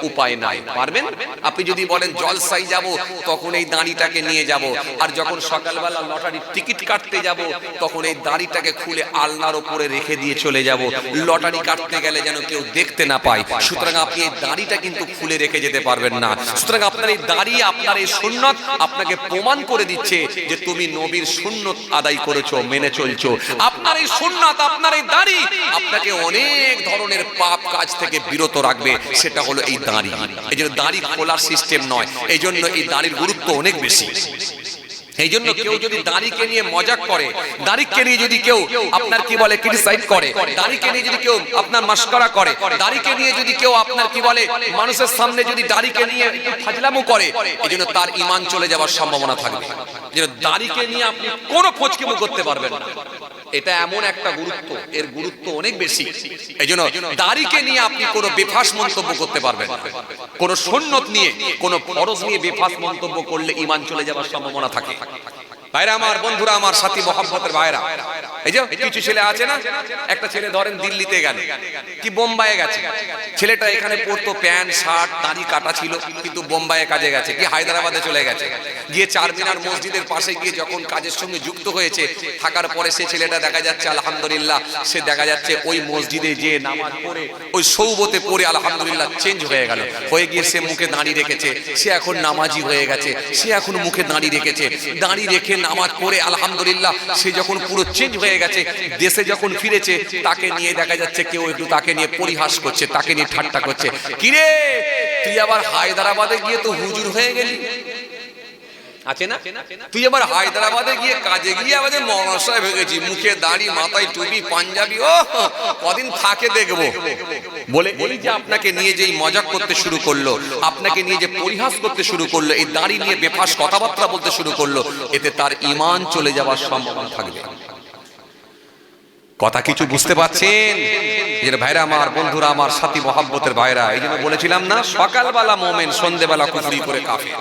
উপায় নাই, পারবেন? আপনি যদি বলেন জলসাই যাব, তখন এই দাড়িটাকে নিয়ে যাব, আর যখন সকালবেলা লটারির টিকিট কাটতে যাব, তখন এই দাড়িটাকে খুলে আলনার উপরে রেখে দিয়ে চলে যাব, লটারি কাটতে গেলে যেন কেউ দেখতে না পায়। সুতরাং আপনি এই দাড়িটা কিন্তু খুলে রেখে যেতে পারবেন না। সুতরাং আপনার এই দাড়ি, আপনার এই সুন্নত আপনাকে প্রমাণ করে দিচ্ছে যে তুমি নবীর সুন্নত আদায় করেছো, মেনে চলছো। আপনার এই সুন্নত, আপনার এই দাড়ি আপনাকে অনেক ধরনের পাপ কাজ থেকে বিরত রাখবে, সেটা হলো এই দাড়ি। এই জন্য দাড়ি খোলার সিস্টেম নয়, এই জন্য এই দাড়ির গুরুত্ব অনেক বেশি। এই জন্য কেউ যদি দাড়িকে নিয়ে মজাক করে, দাড়িকে নিয়ে যদি কেউ আপনার কি বলে ক্রিটিসাইজ করে, দাড়িকে নিয়ে যদি কেউ আপনার মাশকারা করে, দাড়িকে নিয়ে যদি কেউ আপনার কি বলে মানুষের সামনে যদি দাড়িকে নিয়ে ফাজলামো করে, এই জন্য তার ঈমান চলে যাওয়ার সম্ভাবনা থাকবে। যে দাড়িকে নিয়ে আপনি কোনো ফচকেমো করতে পারবেন না, এটা এমন একটা গুরুত্ব, এর গুরুত্ব অনেক বেশি। এই জন্য দাড়িকে নিয়ে আপনি কোনো বেফাস মন্তব্য করতে পারবেন না। কোনো সুন্নত নিয়ে, কোনো ফরজ নিয়ে বেফাস মন্তব্য করলে ঈমান চলে যাওয়ার সম্ভাবনা থাকে। ভাইরা আমার, বন্ধুরা আমার, সাথী মহব্বতের ভাইরা, এই যে কিছু ছেলে আছে না, একটা ছেলে ধরেন দিল্লিতে গেল কি বোম্বাইয়ে গেছে, ছেলেটা এখানে পড়তো, প্যান্ট শার্ট দাড়ি কাটা ছিল, কিন্তু বোম্বাইয়ে কাজে গেছে কি হায়দ্রাবাদে চলে গেছে, গিয়ে চারমিনার মসজিদের পাশে গিয়ে যখন কাজের সঙ্গে যুক্ত হয়েছে, থাকার পরে সে ছেলেটা দেখা যাচ্ছে আলহামদুলিল্লাহ, সে দেখা যাচ্ছে ওই মসজিদে যে নামাজ পড়ে, ওই সৌবতে পড়ে আলহামদুলিল্লাহ চেঞ্জ হয়ে গেল, হয়ে গিয়ে সে মুখে দাড়ি রেখেছে, সে এখন নামাজি হয়ে গেছে, সে এখন মুখে দাড়ি রেখেছে, দাড়ি রেখে নামাজ পড়ে আলহামদুলিল্লাহ সে যখন পুরো চেঞ্জ হয়ে গেছে, দেশে যখন ফিরেছে তাকে নিয়ে দেখা যাচ্ছে কেউ একটু তাকে নিয়ে পরিহাস করছে, তাকে নিয়ে ঠাট্টা করছে, কিরে তুই আবার হায়দ্রাবাদে গিয়ে তো হুজুর হয়ে গেলি, আছে না, তুই আবার হায়দ্রাবাদে গিয়ে কাজে গিয়ে আমাদের মৌলানা সাহেব হয়ে গেছি, মুখে দাড়ি, মাথায় টুপি, পাঞ্জাবি, ও কদিন থাকে দেখবো বলে, এই যে আপনাকে নিয়ে যেই মজাক করতে শুরু করলো, আপনাকে নিয়ে যে পরিহাস করতে শুরু করলো, এই দাড়ি নিয়ে বেফাস কথাবার্তা বলতে শুরু করলো, এতে তার ঈমান চলে যাওয়ার সম্ভাবনা থাকবে। কথা কিছু বুঝতে পারছেন? যে ভাইরা আমার, বন্ধুরা আমার, সাথী মহব্বতের ভাইরা, এই জন্য বলেছিলাম না, সকালবেলা মোমেন, সন্ধ্যেবেলা কুফরি করে কাফের।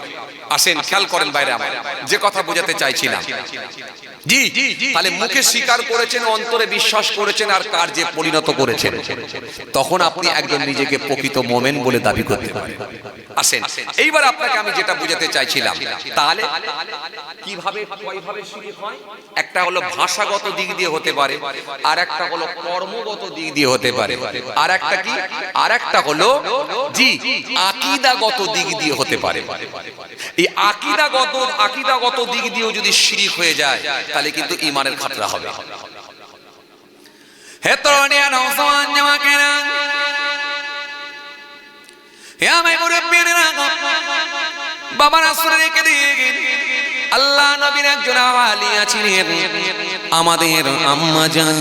আসেন খেয়াল করেন ভাইরা আমার, যে কথা বোঝাতে চাইছিলাম, জি তাহলে মুখে স্বীকার করেছেন, অন্তরে বিশ্বাস করেছেন, আর কার্যে পরিণত করেছেন, তখন আপনি একজন নিজেকে প্রকৃত মোমেন বলে দাবি করতে পারেন। আসেন এইবার আপনাকে আমি যেটা বোঝাতে চাইছিলাম, তাহলে কিভাবে, কয়ভাবে শিরক হয়? একটা হলো ভাষাগত দিক দিয়ে হতে পারে, আর একটা হলো কর্মগত দিক দিয়ে হতে পারে, আর একটা কি, আর একটা হলো জি আকীদাগত দিক দিয়ে হতে পারে। এই আকীদাগত দিক দিয়েও যদি শিরক হয়ে যায়, তাহলে কিন্তু ঈমানের খাতরা হবে। হে তরুণিয়া, নওজওয়ান জামাকেরা, হে আমার মুরব্বিরা, বাবা রাসূল রেখে দিয়ে আল্লাহ নবীর একজন আলিয়া ছিলেন, আমাদের আম্মা জান,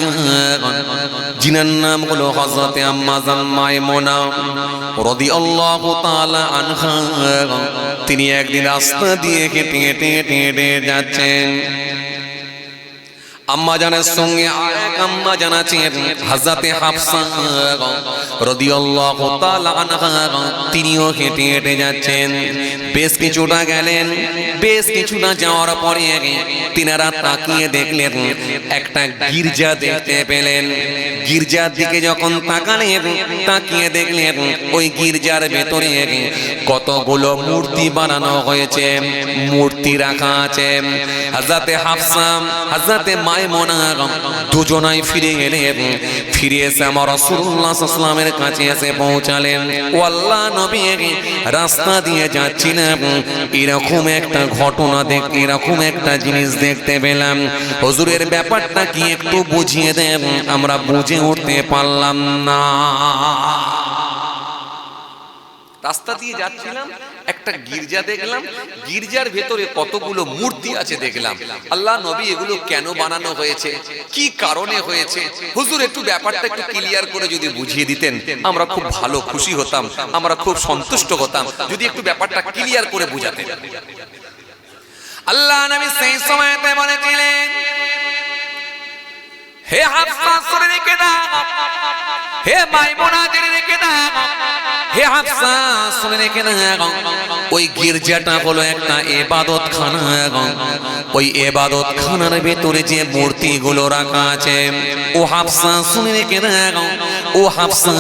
যিনার নাম হলো হযরতে আম্মা জান মায়মুনা রাদিয়াল্লাহু তাআলা আনহা। তিনি একদিন রাস্তা দিয়ে হেঁটে হেঁটে হেঁটে যাচ্ছেন, আম্মা জানের সঙ্গে আরেক আম্মা জান আছেন হযরতে হাফসা রাদিয়াল্লাহু তাআলা আনহা, তিনিও হেঁটে হেঁটে যাচ্ছেন। বেশ কিছুটা গেলেন, বেশ কিছুটা যাওয়ার পরে তিনারা তাকিয়ে দেখলেন, একটা গির্জা দেখতে পেলেন। গির্জার দিকে যখন তাকালেন, তাকিয়ে দেখলেন ওই গির্জার ভেতরে কতগুলো মূর্তি বানানো হয়েছে, মূর্তি রাখা আছে। হযরতে হাফসা, হযরতে মায়মুনা দুজনাই ফিরে গেলেন। ফিরে এসে আমার রাসূলুল্লাহ সাল্লাল্লাহু আলাইহি ওয়াসাল্লামের কাছে এসে পৌঁছালেন। ও আল্লাহ নবী, রাস্তা দিয়ে যাচ্ছিলাম, এরকম একটা ঘটনা এরকম একটা জিনিস দেখতে পেলাম। হুজুরের ব্যাপারটা কি একটু বুঝিয়ে দেন, আমরা বুঝে উঠতে পারলাম না। রাস্তা দিয়ে যাচ্ছিলাম, একটা গির্জা দেখলাম, গির্জার ভেতরে কতগুলো মূর্তি আছে দেখলাম। আল্লাহ নবী, এগুলো কেন বানানো হয়েছে, কি কারণে হয়েছে? হুজুর একটু ব্যাপারটা একটু ক্লিয়ার করে যদি বুঝিয়ে দিতেন, আমরা খুব ভালো খুশি হতাম, আমরা খুব সন্তুষ্ট হতাম যদি একটু ব্যাপারটা ক্লিয়ার করে বুঝাতেন। আল্লাহ নবী সেই সময়তে বলেছিলেন, হে হাফসা শুনে রেখে দাও, হে মাইমুনা জেনে রেখে দাও, হে হাফসা শুনে রেখে দাও, ওই গির্জাটা হলো একটা ইবাদতখানা। ওই ইবাদতখানার ভেতরে যে মূর্তিগুলো রাখা আছে, ও হাফসা শুনে রেখে দাও, ও হাফসা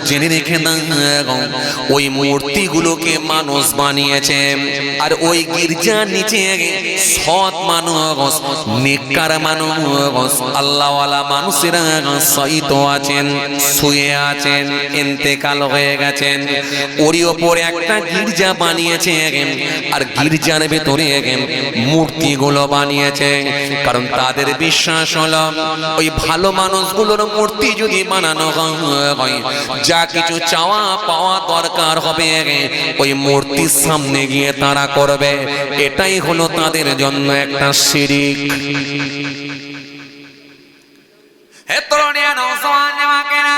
জেনে রেখে দাও, ওই মূর্তিগুলোকে মানুষ বানিয়েছে। আর ওই গির্জার নিচে সৎ মানুষ, নেককার মানুষ, আল্লাহওয়ালা মানুষেরা শয়িত আছেন, শুয়ে আছেন, ইন্তেকাল হয়ে গেছেন। ওরই ওপরে একটা গির্জা বানিয়েছে, আর গির্জার ভেতরে মূর্তিগুলো বানিয়েছে। কারণ তাদের বিশ্বাস হলো, ওই ভালো মানুষগুলোর মূর্তি যদি বানানো হয়, যা কিছু চাওয়া পাওয়া দরকার হবে ওই মূর্তির সামনে গিয়ে তারা করবে। এটাই হলো তাদের জন্য একটা শিরিক। হে তরুণিয়া, নওজওয়ান জামাকেরা,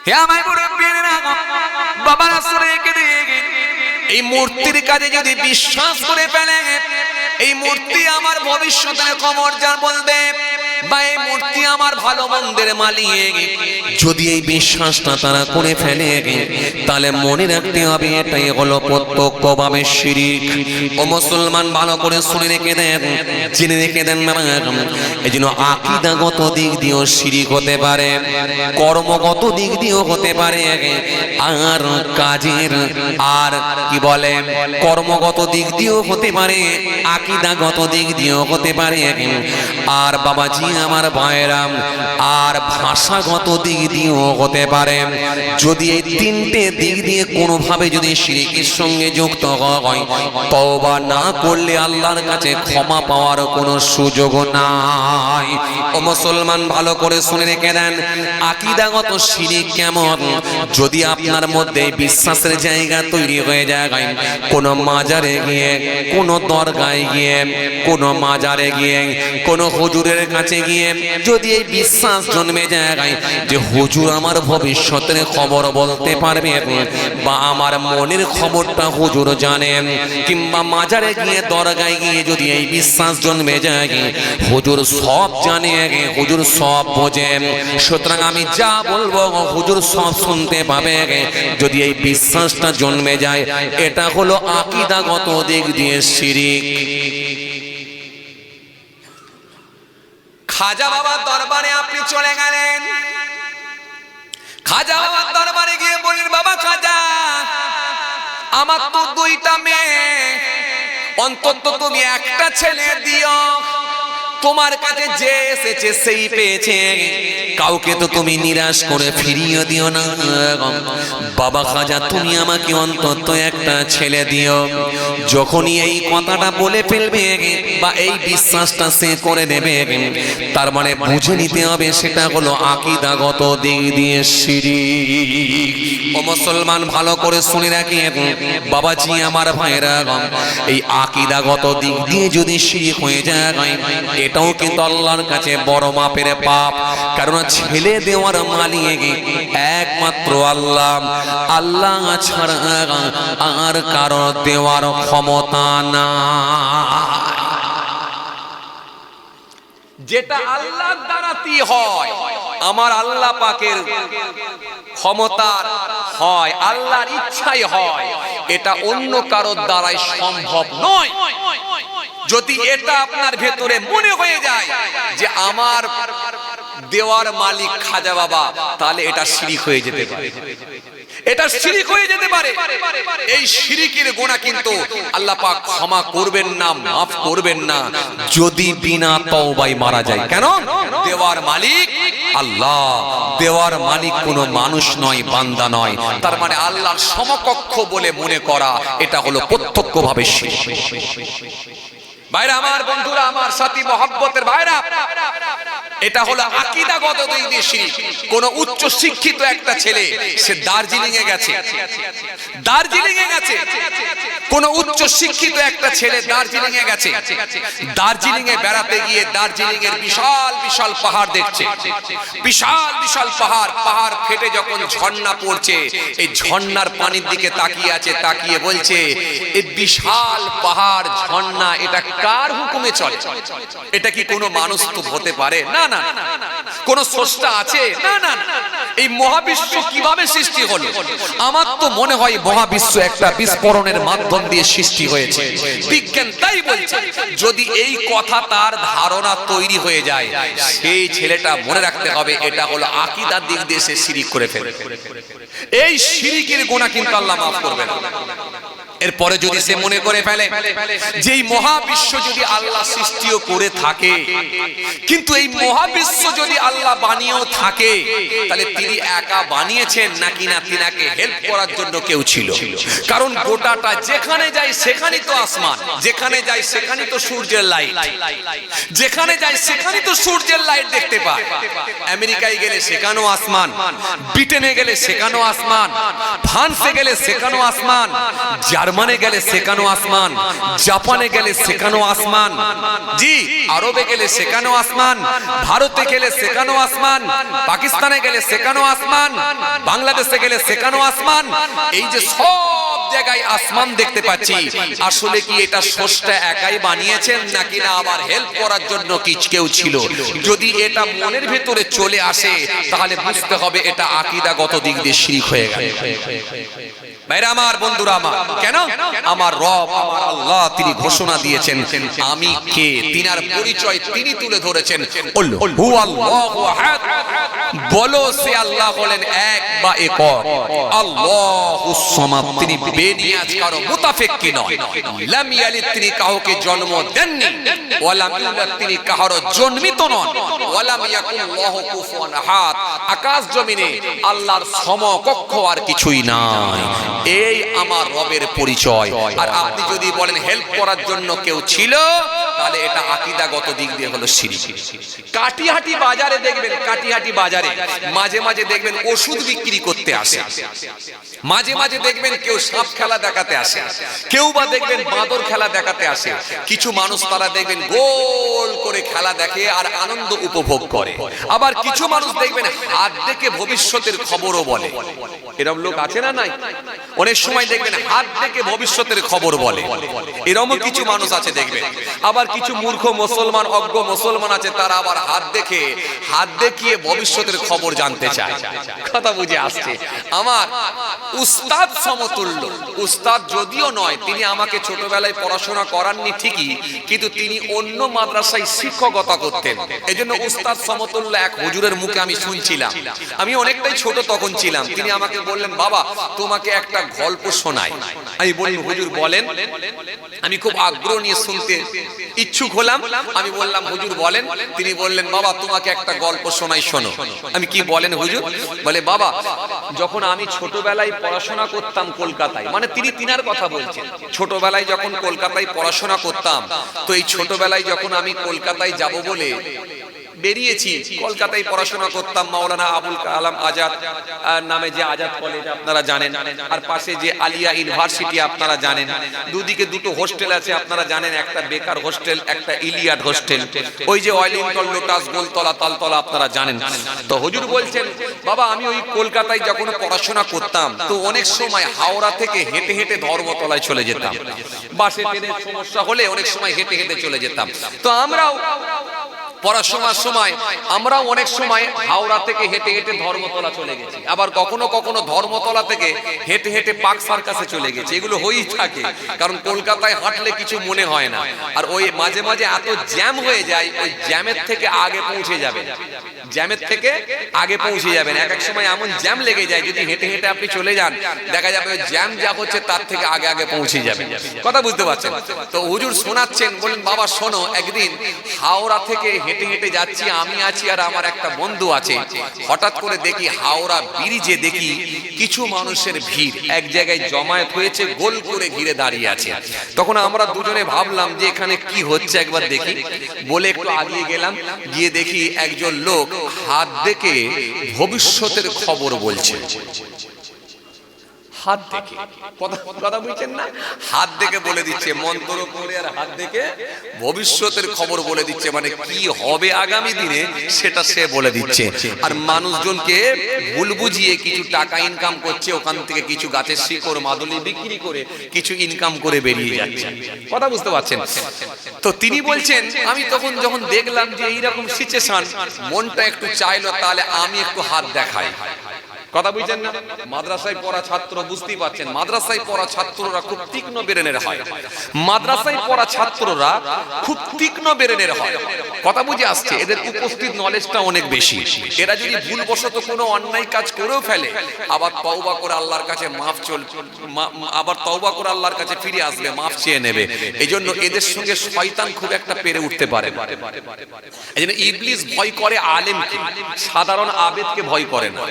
হে আমার মুরব্বিরা, বাবারা শুনে রেখে দিন, এই মূর্তির কাজে যদি বিশ্বাস করে ফেলে, এই মূর্তি আমার ভবিষ্যতের খবর যা বলবে, বা এই মূর্তি আমার ভালো মন্দের মালিক, যদি এই বিশ্বাসটা তারা করে ফেলে, তাহলে মনে রাখতে হবে এটাই হলো প্রত্যক্ষভাবে শিরিক। ও মুসলমান, ভালো করে শুনে রেখে দেন, জেনে রেখে দেন। এই জন্য আকীদাগত দিক দিয়েও শিরিক হতে পারে, কর্মগত দিক দিয়েও হতে পারে, আর কাজের আর কি বলে কর্মগত দিক দিয়েও হতে পারে, আকীদাগত দিক দিয়েও হতে পারে, আর বাবাজি আমার ভাইরাম, আর ভাষাগত দিক দিয়েও হতে পারে। যদি এই তিনটে দিক দিয়ে কোনোভাবে যদি শিরকের সঙ্গে যুক্ত হয়, তওবা না করলে আল্লাহর কাছে ক্ষমা পাওয়ার কোনো সুযোগ নাই। ও মুসলমান, ভালো করে শুনে রেখে দেন, আকীদাগত শিরক কেমন? যদি আপনার মধ্যে বিশ্বাসের জায়গা তৈরি হয়ে যায়, কোনো মাজারে গিয়ে, কোনো দরগায় গিয়ে, কোনো মাজারে গিয়ে, কোনো হুজুরের কাছে গিয়ে যদি এই বিশ্বাস জন্মে যায় যে হুজুর আমার ভবিষ্যতের খবর বলতে পারবে, বা আমার মনের খবরটা হুজুর জানেন, কিংবা মাজারে গিয়ে দরগায় গিয়ে যদি এই বিশ্বাস জন্মে যায় হুজুর সব জানে, হুজুর সব বোঝে, সুতরাং আমি যা বলবো হুজুর সব শুনতে পাবে, যদি এই বিশ্বাসটা জন্মে যায়, এটা হলো আকীদাগত দিক দিয়ে শিরক। খাজা বাবার দরবারে আপনি চলে গেলেন, খাজা বাবার দরবারে গিয়ে বলেন, বাবা খাজা, আমার তো দুইটা মেয়ে, অন্তত তুমি একটা ছেলে দিও, তোমার কাছে যে এসেছে সেই পেয়েছে, কাউকে তো তুমি নিরাশ করে ফিরিয়ে দিও না। বাবা খাজা, তুমি আমাকে অন্তত একটা ছেলে দিও। যখনই এই কথাটা বলে ফেলবে বা এই বিশ্বাসটা সে করে নেবে, তার মানে বুঝে নিতে হবে সেটা হলো আকীদাগত দিক দিয়ে শিরক। ও মুসলমান, ভালো করে শুনে রাখেন বাবাজি আমার ভাইরা, এই আকীদাগত দিক দিয়ে যদি শিরক হয়ে যায়, এটাও কিন্তু আল্লাহর কাছে বড় মাপের পাপ। কারণ ছেলে দেওয়ার মালিক একমাত্র আল্লাহ, আল্লাহ ছাড়া আর কারো দেওয়ার ক্ষমতা নাই। যেটা আল্লাহর দ্বারাই হয়, আমার আল্লাহ পাকের ক্ষমতার হয়, আল্লাহর ইচ্ছাই হয়, এটা অন্য কারোর দ্বারাই সম্ভব নয়। যদি এটা আপনার ভেতরে মনে হয়ে যায় যে আমার দেওয়ার মালিক খাজা বাবা, তাহলে এটা শিরিক হয়ে যেতে পারে, এটা শিরিক হয়ে যেতে পারে। এই শিরিকের গুনাহ কিন্তু আল্লাহ পাক ক্ষমা করবেন না, মাফ করবেন না যদি বিনা তওবায় মারা যায়। কেন? দেওয়ার মালিক আল্লাহ, দেওয়ার মালিক কোনো মানুষ নয়, বান্দা নয়। তার মানে আল্লাহর সমকক্ষ বলে মনে করা, এটা হলো প্রত্যক্ষভাবে শিরক। ভাইরা আমার, বন্ধুরা আমার, সাথী মহব্বতের ভাইরা, এটা হলো আকীদাগত দিক দিয়ে শিরক। কোন উচ্চ শিক্ষিত একটা ছেলে, সে দার্জিলিং এ গেছে, দার্জিলিং এ গেছে, কোন উচ্চ শিক্ষিত একটা ছেলে দার্জিলিং এ গেছে, দার্জিলিং এ বেড়াতে গিয়ে দার্জিলিং এর বিশাল বিশাল পাহাড় দেখছে, বিশাল বিশাল পাহাড়, পাহাড় ফেটে যখন ঝর্ণা পড়ছে, এই ঝর্ণার পানির দিকে তাকিয়ে আছে, তাকিয়ে বলছে এই বিশাল পাহাড় ঝর্ণা এটা কার হুকুমে চলে? এটা কি কোনো মানুষ তো হতে পারে? না না। কোন স্রষ্টা আছে? না না। এই মহাবিশ্ব কিভাবে সৃষ্টি হলো? আমার তো মনে হয় মহাবিশ্ব একটা বিস্ফোরণের মাধ্যম দিয়ে সৃষ্টি হয়েছে। বিজ্ঞান তাই বলছে। যদি এই কথা তার ধারণা তৈরি হয়ে যায়, সেই ছেলেটা মনে রাখতে হবে এটা হলো আকীদার দিক দিয়ে সে শিরিক করে ফেলে। এই শিরিকের গুনাহ কিন্তু আল্লাহ মাফ করবে না। এরপরে যদি সে মনে করে ফেলে যে এই মহাবিশ্ব যদি আল্লাহ সৃষ্টিও করে থাকে, কিন্তু এই মহাবিশ্ব যদি আল্লাহ বানিয়েও থাকে, তাহলে তিনি একা বানিয়েছেন নাকি না তিনাকে হেল্প করার জন্য কেউ ছিল? কারণ গোটাটা যেখানে যায় সেখানেই তো আসমান, যেখানে যায় সেখানেই তো সূর্যের লাইট, যেখানে যায় সেখানেই তো সূর্যের লাইট দেখতে পায়। আমেরিকায় গেলে সেখানেও আসমান, ব্রিটেনে গেলে সেখানেও আসমান, ফ্রান্সে গেলে সেখানেও আসমান, জার্মানে গেলে সেখানেও আসমান, জাপানে গেলে সেখানেও আসমান, জি আরবে গেলে সেখানেও আসমান, ভারতে গেলে সেখানেও আসমান, পাকিস্তানে গেলে সেখানেও আসমান, বাংলাদেশে গেলে সেখানেও আসমান। এই যে সব জায়গায় আসমান দেখতে পাচ্ছি, আসলে কি এটা স্রষ্টা একাই বানিয়েছেন নাকি না আবার হেল্প করার জন্য কেউ ছিল? যদি এটা মনের ভেতরে চলে আসে, তাহলে বুঝতে হবে এটা আকীদাগত দিক দিয়ে শিরক হয়ে গেল। ভাইরা আমার, বন্ধুরা আমার, কেন? আমার রব, আমার আল্লাহ, তিনি ঘোষণা দিয়েছেন আমি কে, তিনার পরিচয় তিনি তুলে ধরেছেন। হুয়াল্লাহু আহাদ, বলো সে আল্লাহ হলেন এক বা একক। আল্লাহুস সামাদ, তিনি বেনিয়াজ, কারো মুতাফিক্কি নয়। লাম ইয়ালিদ, তিনি কাউকে জন্ম দেননি। ওয়া লাম ইউলাদ, তিনি কারো জন্মিত নন। ওয়া লাম ইয়াকুল লাহু কুফুয়ান আহাদ, আকাশ জমিনে আল্লাহর সমকক্ষ আর কিছুই নাই। এই আমার রবের পরিচয়। আর আপনি যদি বলেন হেল্প করার জন্য কেউ ছিল, তাহলে এটা আকীদাগত দিক দিয়ে হলো শিরক। কাটিহাটি বাজারে দেখবেন, কাটিহাটি বাজারে মাঝে মাঝে দেখবেন ওষুধ বিক্রি করতে আসে, মাঝে মাঝে দেখবেন কেউ সাপ খেলা দেখাতে আসে, কেউ বা দেখবেন বাঁদর খেলা দেখাতে আসে। কিছু মানুষ তারা দেখবেন গোল করে খেলা দেখে আর আনন্দ উপভোগ করে। আবার কিছু মানুষ দেখবেন হাত দেখে ভবিষ্যতের খবরও বলে। এরকম লোক আছে না নাই? অনেক সময় দেখবেন হাত দেখে ভবিষ্যতের খবর বলে, এরকমও কিছু মানুষ আছে দেখবেন। আবার কিছু মূর্খ মুসলমান, অজ্ঞ মুসলমান আছে, তারা আবার হাত দেখে, হাত দেখিয়ে ভবিষ্যতের খবর জানতে চায়। কথা বুঝে আসছে? আমার উস্তাদ সমতুল্য, উস্তাদ যদিও নয়, তিনি আমাকে ছোটবেলায় পড়াশোনা করাননি ঠিকই, কিন্তু তিনি অন্য মাদ্রাসায় শিক্ষকতা করতেন। এজন্য উস্তাদ সমতুল্য এক হুজুরের মুখে আমি শুনছিলাম। আমি অনেকটাই ছোট তখন ছিলাম। তিনি আমাকে বললেন, বাবা তোমাকে একটা গল্প শোনাই। আমি বললাম হুজুর বলেন। আমি খুব আগ্রহ নিয়ে শুনতে ইচ্ছুক হলাম। আমি বললাম হুজুর বলেন। তিনি বললেন, বাবা তোমাকে একটা গল্প শোনাই, শোনো। আমি কি বলেন হুজুর? বলে, বাবা যখন আমি ছোটবেলায় পড়াশোনা করতাম কলকাতায়, মানে তিনি তিনার কথা বলছেন, ছোটবেলায় যখন কলকাতায় পড়াশোনা করতাম, তো এই ছোটবেলায় যখন আমি কলকাতায় যাব বলে বেরিয়েছি, কলকাতায় পড়াশোনা করতাম, মাওলানা আবুল কালাম আজাদ নামে যে আজাদ কলেজ আপনারা জানেন, আর পাশে যে আলিয়া ইউনিভার্সিটি আপনারা জানেন, দুদিকে দুটো হোস্টেল আছে আপনারা জানেন, একটা বেকার হোস্টেল, একটা ইলিয়াড হোস্টেল, ওই যে ওয়েলিংটন, লোটাস, গোলতলা, তালতলা আপনারা জানেন। তো হুজুর বলছেন, বাবা আমি ওই কলকাতায় যখন পড়াশোনা করতাম, তো অনেক সময় হাওড়া থেকে হেঁটে হেঁটে ধর্মতলায় চলে যেতাম, বাসে ট্রেনের সমস্যা হলে অনেক সময় হেঁটে হেঁটে চলে যেতাম। তো আমরাও পড়াশোনার সময় আমরাও অনেক সময় হাওড়া থেকে হেঁটে হেঁটে ধর্মতলা চলে গেছি, আবার কখনো কখনো ধর্মতলা থেকে হেঁটে হেঁটে পার্ক সার্কাসে চলে গেছি। এগুলো হয়েই থাকে, কারণ কলকাতায় হাঁটলে কিছু মনে হয় না। আর ওই মাঝে মাঝে এত জ্যাম হয়ে যায়, ওই জ্যামের থেকে আগে পৌঁছে যাবেন, জ্যামের থেকে আগে পৌঁছে যাবেন। এক এক সময় এমন জ্যাম লেগে যায়, যদি হেঁটে হেঁটে আপনি চলে যান, দেখা যাবে ওই জ্যাম যা হচ্ছে তার থেকে আগে আগে পৌঁছে যাবেন। কথা বুঝতে পারছেন তো? হুজুর শোনাচ্ছেন, বলেন বাবা শোনো, একদিন হাওড়া থেকে হেঁটে হেঁটে যাচ্ছি, আমি আছি আর আমার একটা বন্ধু আছে। হঠাৎ করে দেখি হাওড়া ব্রিজে দেখি কিছু মানুষের ভিড় এক জায়গায় জমায়েত হয়েছে, গোল করে ঘিরে দাঁড়িয়ে আছে। তখন আমরা দুজনে ভাবলাম যে এখানে কি হচ্ছে একবার দেখি, বলে একটু আগিয়ে গেলাম, গিয়ে দেখি একজন লোক হাত দেখে ভবিষ্যতের খবর বলছে। হাত দেখে, কথা বুঝছেন না? হাত দেখে বলে দিচ্ছে, মন্ত্র পড়ে আর হাত দেখে ভবিষ্যতের খবর বলে দিচ্ছে, মানে কি হবে আগামী দিনে সেটা সে বলে দিচ্ছে। আর মানুষজনকে ভুল বুঝিয়ে কিছু টাকা ইনকাম করছে, ওখান থেকে কিছু গাছের শিকড় মাদুলি বিক্রি করে কিছু ইনকাম করে বেরিয়ে যাচ্ছে। কথা বুঝতে পারছেন তো? তিনি বলছেন, আমি তখন যখন দেখলাম যে এইরকম সিচুয়েশন, মনটা একটু চাইলো তাহলে আমি একটু হাত দেখাই। কথা বুঝছেন না? মাদ্রাসায় পড়া ছাত্র, বুঝতেই পারছেন, মাদ্রাসায় পড়া ছাত্ররা খুব তীক্ষ্ণ ব্রেনের হয়। মাদ্রাসায় পড়া ছাত্ররা খুব তীক্ষ্ণ ব্রেনের হয়। কথা বুঝে আসছে? এদের উপস্থিত নলেজটা অনেক বেশি। এরা যদি ভুলবশত কোনো অন্যায় কাজ করেও ফেলে, আবার তওবা করে আল্লাহর কাছে আবার তওবা করে আল্লাহর কাছে ফিরে আসবে, মাফ চেয়ে নেবে। এই জন্য এদের সঙ্গে শয়তান খুব একটা পেরে উঠতে পারে না। এই জন্য ইবলিস ভয় করে আলেমকে, সাধারণ আবেদকে ভয় করে না।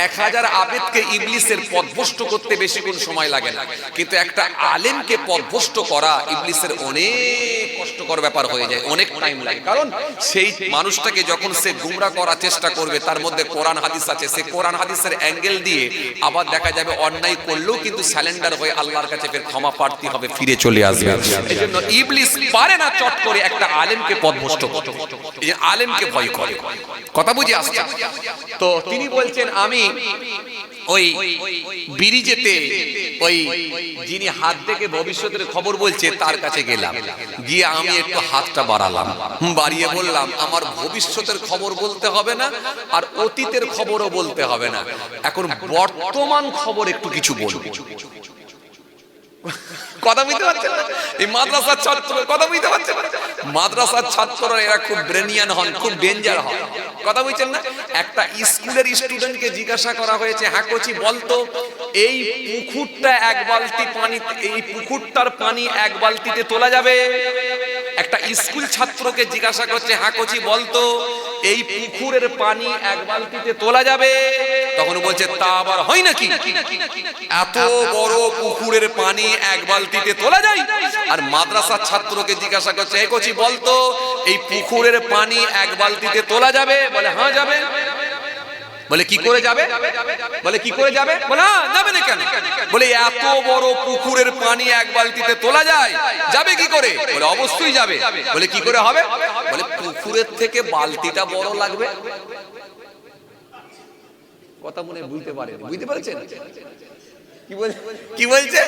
1000 আবেদকে ইবলিসের পথভ্রষ্ট করতে বেশিক্ষণ সময় লাগে না, কিন্তু একটা আলেমকে পথভ্রষ্ট করা ইবলিসের অনেক কষ্টকর ব্যাপার হয়ে যায়, অনেক টাইম লাগে। কারণ সেই মানুষটাকে যখন সে গুমরা করার চেষ্টা করবে, তার মধ্যে কোরআন হাদিস আছে, সে কোরআন হাদিসের অ্যাঙ্গেল দিয়ে আবার দেখা যাবে অন্যায় করলেও কিন্তু স্যালেন্ডার হয়ে আল্লাহর কাছে ফের ক্ষমা প্রার্থী হবে, ফিরে চলে আসবে। এই জন্য ইবলিস পারে না চট করে একটা আলেমকে পথভ্রষ্ট করতে, এই যে আলেমকে ভয় করে। কথা বুঝে আসছে তো? তিনি বলছেন, আমি ওই ব্রিজেতে ওই যিনি হাত দেখে ভবিষ্যতের খবর বলছে তার কাছে গেলাম, গিয়ে আমি একটু হাতটা বাড়ালাম, বাড়িয়ে বললাম, আমার ভবিষ্যতের খবর বলতে হবে না আর অতীতের খবরও বলতে হবে না, এখন বর্তমান খবর একটু কিছু বলবো। কথা বুঝতে পারছেন না? এই মাদ্রাসার ছাত্র, কথা বুঝতে পারছেন না? মাদ্রাসার ছাত্ররা এরা খুব ব্রেনিয়ান হন, খুব ডেঞ্জার হন। কথা বুঝছেন না? একটা স্কুলের স্টুডেন্টকে জিজ্ঞাসা করা হয়েছে, হ্যাঁ কোচি বলতো, এই পুকুরটা এক বালতি পানি, এই পুকুরটার পানি এক বালতিতে তোলা যাবে? একটা স্কুল ছাত্রকে জিজ্ঞাসা করছে, হ্যাঁ কোচি বলতো, এই পুকুরের পানি এক বালতিতে তোলা যাবে? তখন বলছে, তা আবার হয় নাকি? এত বড় পুকুরের পানি এক বালতিতে তোলা যায়? আর মাদ্রাসার ছাত্রকে জিজ্ঞাসা করছে, হে কোচি বলতো, এই পুকুরের পানি এক বালতিতে তোলা যাবে? বলে হ্যাঁ যাবে। বলে কি করে যাবে? বলে কি করে যাবে? বলে যাবে না কেন? বলে এত বড় পুকুরের পানি এক বালতিতে তোলা যায়, যাবে কি করে? বলে অবশ্যই যাবে। বলে কি করে হবে? বলে পুকুরের থেকে বালতিটা বড় লাগবে। কথা মনে বুঝতে পারেন? বুঝতে পারছেন কি বলছে?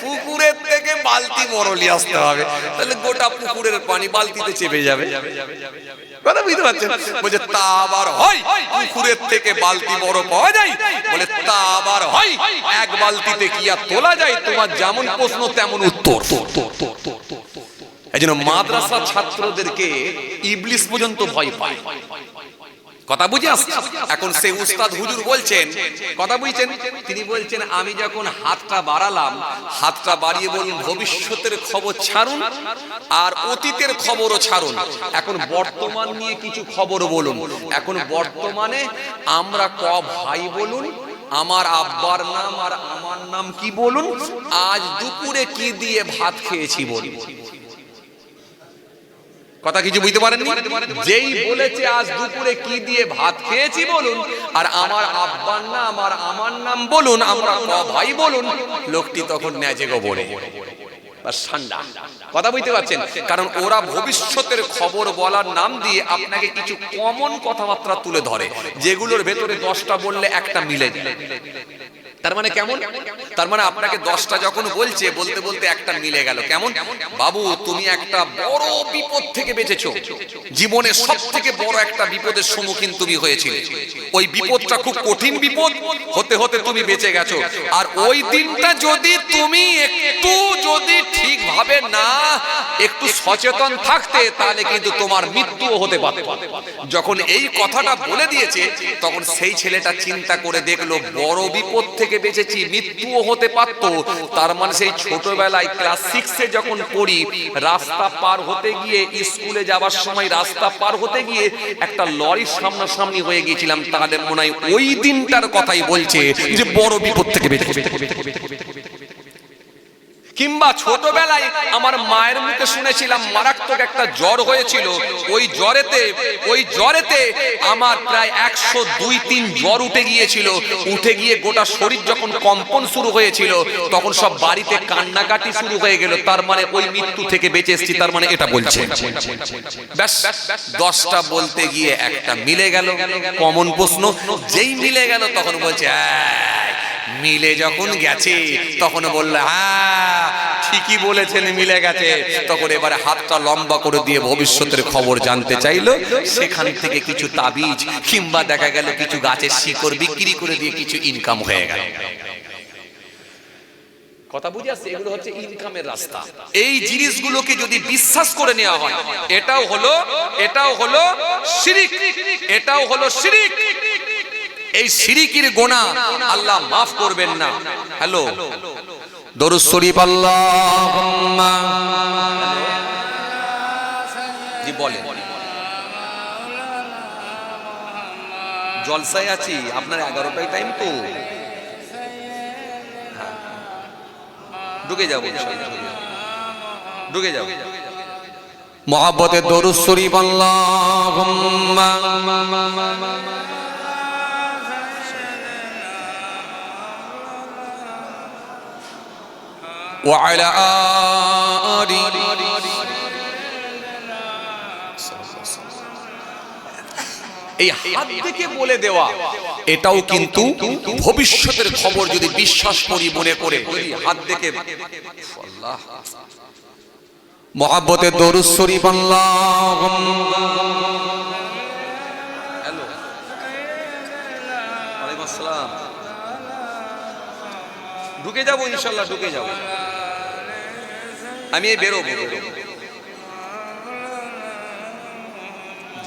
পুকুরের থেকে বালতি বড় নিয়ে আসতে হবে, তাহলে গোটা পুকুরের পানি বালতিতে চেপে যাবে। কথা বুঝতে পারছেন? বলছে তা আবার হয় পুকুরের থেকে বালতি বড় পাওয়া যায়? বলে তা আবার হয় এক বালতিতে কি আর তোলা যায়? তোমার যেমন প্রশ্ন তেমন উত্তর। এই জন্য মাদ্রাসা ছাত্রদেরকে ইবলিস পর্যন্ত ভয় পায়। কথা বুঝে আসছে? এখন সে উস্তাদ হুজুর বলছেন, কথা বুঝছেন? তিনি বলছেন, আমি যখন হাতটা বাড়ালাম, হাতটা বাড়িয়ে বলুন ভবিষ্যতের খবর ছাড়ুন আর অতীতের খবরও ছাড়ুন, এখন বর্তমান নিয়ে কিছু খবর বলুন। এখন বর্তমানে আমরা ক ভাই বলুন, আমার আব্বার নাম আর আমার নাম কি বলুন, আজ দুপুরে কি দিয়ে ভাত খেয়েছি বলুন। কথা কিছু বুঝতে পারেননি? যেই বলেছে আজ দুপুরে কি দিয়ে ভাত খেয়েছি বলুন, আর আমার আব্বার নাম আর আমার নাম বলুন, আমরা ক ভাই বলুন, লোকটি তখন নেজে গোবরে ঠান্ডা। কথা বুঝতে পারছেন? কারণ ওরা ভবিষ্যতের খবর বলার নাম দিয়ে আপনাকে কিছু কমন কথাবার্তা তুলে ধরে, যেগুলোর ভেতরে 10টা বললে একটা মিলে যায়। তার মানে কেমন? তার মানে আপনাকে 10টা যখন বলছে, বলতে বলতে একটা মিলে গেল। কেমন? বাবু তুমি একটা বড় বিপদ থেকে বেঁচেছো, জীবনে সবথেকে বড় একটা বিপদের সম্মুখীন তুমি হয়েছিলে, ওই বিপদটা খুব কঠিন বিপদ, হতে হতে তুমি বেঁচে গেছো। আর ওই দিনটা যদি তুমি একটু যদি ঠিকভাবে না একটু সচেতন থাকতে, তাহলে কিন্তু তোমার মৃত্যুও হতে পারত। যখন এই কথাটা বলে দিয়েছে, তখন সেই ছেলেটা চিন্তা করে দেখলো বড় বিপদ থেকে বেঁচেছি, মৃত্যুও হতে পারত। তার মানে সেই ছোটবেলায় ক্লাস 6-এ যখন পড়ি, রাস্তা পার হতে গিয়ে, স্কুলে যাওয়ার সময় রাস্তা পার হতে গিয়ে একটা লরির সামনাসামনি হয়ে গিয়েছিলাম, তাহলে মনে হয় ওই দিনটার কথাই বলছে যে বড় বিপদ থেকে বেঁচেছি। কিংবা ছোটবেলায় আমার মায়ের মুখে শুনেছিলাম মারাত্মক একটা জ্বর হয়েছিল, ওই জ্বরেতে আমার প্রায় 102-3 জ্বর উঠে গিয়েছিল। উঠে গিয়ে গোটা শরীর যখন কম্পন শুরু হয়েছিল, তখন সব বাড়িতে কান্নাকাটি শুরু হয়ে গেল। তার মানে ওই মৃত্যু থেকে বেঁচে এসেছি, তার মানে এটা বলছে। ব্যাস 10টা বলতে গিয়ে একটা মিলে গেল। কমন প্রশ্ন, যেই মিলে গেল তখন বলছে মিলে যখন গেছে, তখন বললো হ্যাঁ ঠিকই বলেছেন, মিলে গেছে। তখন এবারে হাতটা লম্বা করে দিয়ে ভবিষ্যতের খবর জানতে চাইলো। সেখান থেকে কিছু তাবিজ কিংবা দেখা গেল কিছু গাছের শিকড় বিক্রি করে দিয়ে কিছু ইনকাম হয়ে গেল। কথা বুঝে আসছে? এগুলো হচ্ছে ইনকামের রাস্তা। এই জিনিসগুলোকে যদি বিশ্বাস করে নেওয়া হয়, এটাও হলো শিরিক, এটাও হলো শিরিক। এই শিরিকের গুনাহ আল্লাহ মাফ করবেন না। হ্যালো, দরুদ শরীফ আল্লাহুম্মা, জি বলেন। জলসায় আছি, আপনার 11টায় টাইম তো, ঢুকে যাবো, ঢুকে যাবো। মুহাব্বতে দরুদ শরীফ আল্লাহুম্মা وعلى آله। এই হাত থেকে বলে দেওয়া এটাও কিন্তু ভবিষ্যতের খবর যদি বিশ্বাস করি মনে করে, হাত থেকে আল্লাহ মুহাব্বতে দরুদ শরীফ আল্লাহুম্মা। হ্যালো, ওয়ালাইকুম আসসালাম। ঢুকে যাবো ইনশাআল্লাহ, ঢুকে যাবো। আমি এই বেরোবো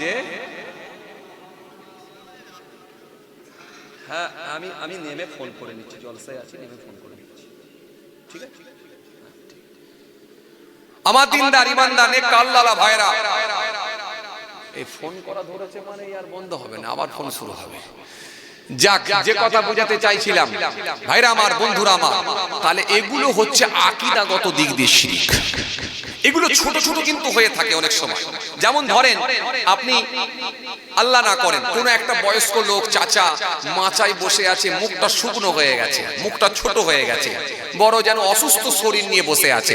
যে হ্যাঁ, আমি নেমে ফোন করে নিচ্ছি, জলসায় আছি, নেমে ফোন করে নিচ্ছি। ঠিক আছে আমার দিনদার ইমানদার নেক আল্লাহ ভাইরা, এই ফোন করা ধরেছে মানে আর বন্ধ হবে না, আবার ফোন শুরু হবে। যাক, যে কথা বোঝাতে চাইছিলাম ভাইরা আমার, বন্ধুরা আমার, তাহলে এগুলো হচ্ছে আকীদাগত দিক দিয়ে শিরক। এগুলো ছোট ছোট কিন্তু হয়ে থাকে অনেক সময়। যেমন ধরেন আপনি আল্লাহ না করেন কোন একটা বয়স্ক লোক, চাচা মাচায় বসে আছে, মুখটা শুকনো হয়ে গেছে, মুখটা ছোট হয়ে গেছে, বড় যেন অসুস্থ শরীর নিয়ে বসে আছে।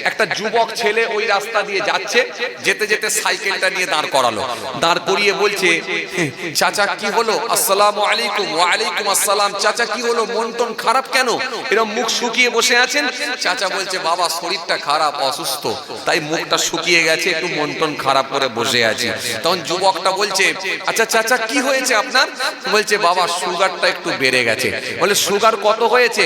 একটা যুবক ছেলে ওই রাস্তা দিয়ে যাচ্ছে, যেতে যেতে সাইকেলটা নিয়ে দাঁড় করালো, দাঁড় করিয়ে বলছে চাচা কি হলো? আসসালামু আলাইকুম। ওয়া আলাইকুম আসসালাম। চাচা কি হলো, মন টন খারাপ কেন, এরকম মুখ শুকিয়ে বসে আছেন? চাচা বলছে বাবা শরীরটা খারাপ, অসুস্থ, তাই মুখটা শুকিয়ে গেছে, একটু মন টন খারাপ করে বসে আছি। তখন যুবকটা বলছে আচ্ছা চাচা কি হয়েছে আপনার? বলছে বাবা সুগারটা একটু বেড়ে গেছে। বলে সুগার কত হয়েছে?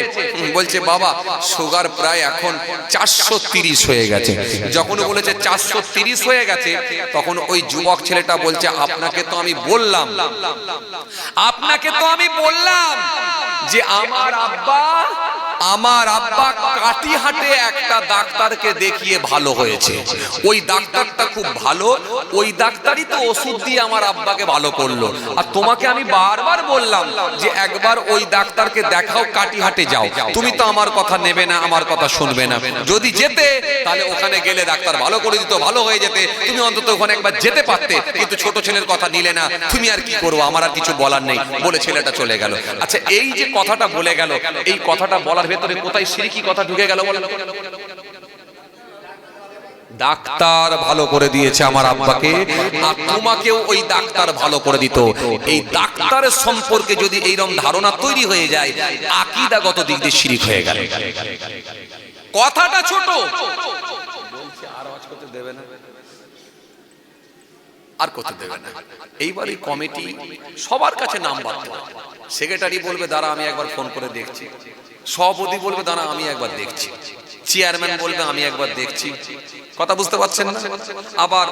বলছে বাবা সুগার প্রায় এখন 430 হয়ে গেছে। যখন বলেছে 430 হয়ে গেছে, তখন ওই যুবক ছেলেটা বলছে আপনাকে তো আমি বললাম যে আমার আব্বা কাটিহাটে একটা ডাক্তারকে দেখিয়ে ভালো হয়েছে, ওই ডাক্তারটা খুব ভালো, ওই ডাক্তারই তো ওষুধ দিয়ে আমার আব্বাকে ভালো করলো। আর তোমাকে আমি বারবার বললাম যে একবার ওই ডাক্তারকে দেখাও, কাটিহাটে যাও। তুমি তো আমার কথা নেবে না, আমার কথা শুনবে না। যদি যেতে তাহলে ওখানে গেলে ডাক্তার ভালো করে দিত, ভালো হয়ে যেতে। তুমি অন্তত ওখানে একবার যেতে পারতে, কিন্তু ছোট ছেলের কথা নিলে না। তুমি আর কি করবো, আমার আর কিছু বলার নেই বলে ছেলেটা চলে গেল। আচ্ছা এই যে কথাটা বলে গেল, এই কথাটা বলার ভেতরে কোথায় শিরকি কথা ঢুকে গেল বলেন? ডাক্তার ভালো করে দিয়েছে আমার আব্বাকে, আর তোমাকেও ওই ডাক্তার ভালো করে দিত। এই ডাক্তারের সম্পর্কে যদি এইরকম ধারণা তৈরি হয়ে যায়, আকীদাগত দিক দিয়ে শিরক হয়ে গেল। কথাটা ছোট, বলছি আর আওয়াজ করতে দেবে না, আর করতে দেবে না। এইবার এই কমিটি সবার কাছে নাম্বার, সেক্রেটারি বলবে দাঁড়া আমি একবার ফোন করে দেখছি, সভাপতি বলবে দাঁড়া আমি একবার দেখছি, চেয়ারম্যান বলবে আমি একবার দেখছি, কথা বুঝতে পারছেন না? আবার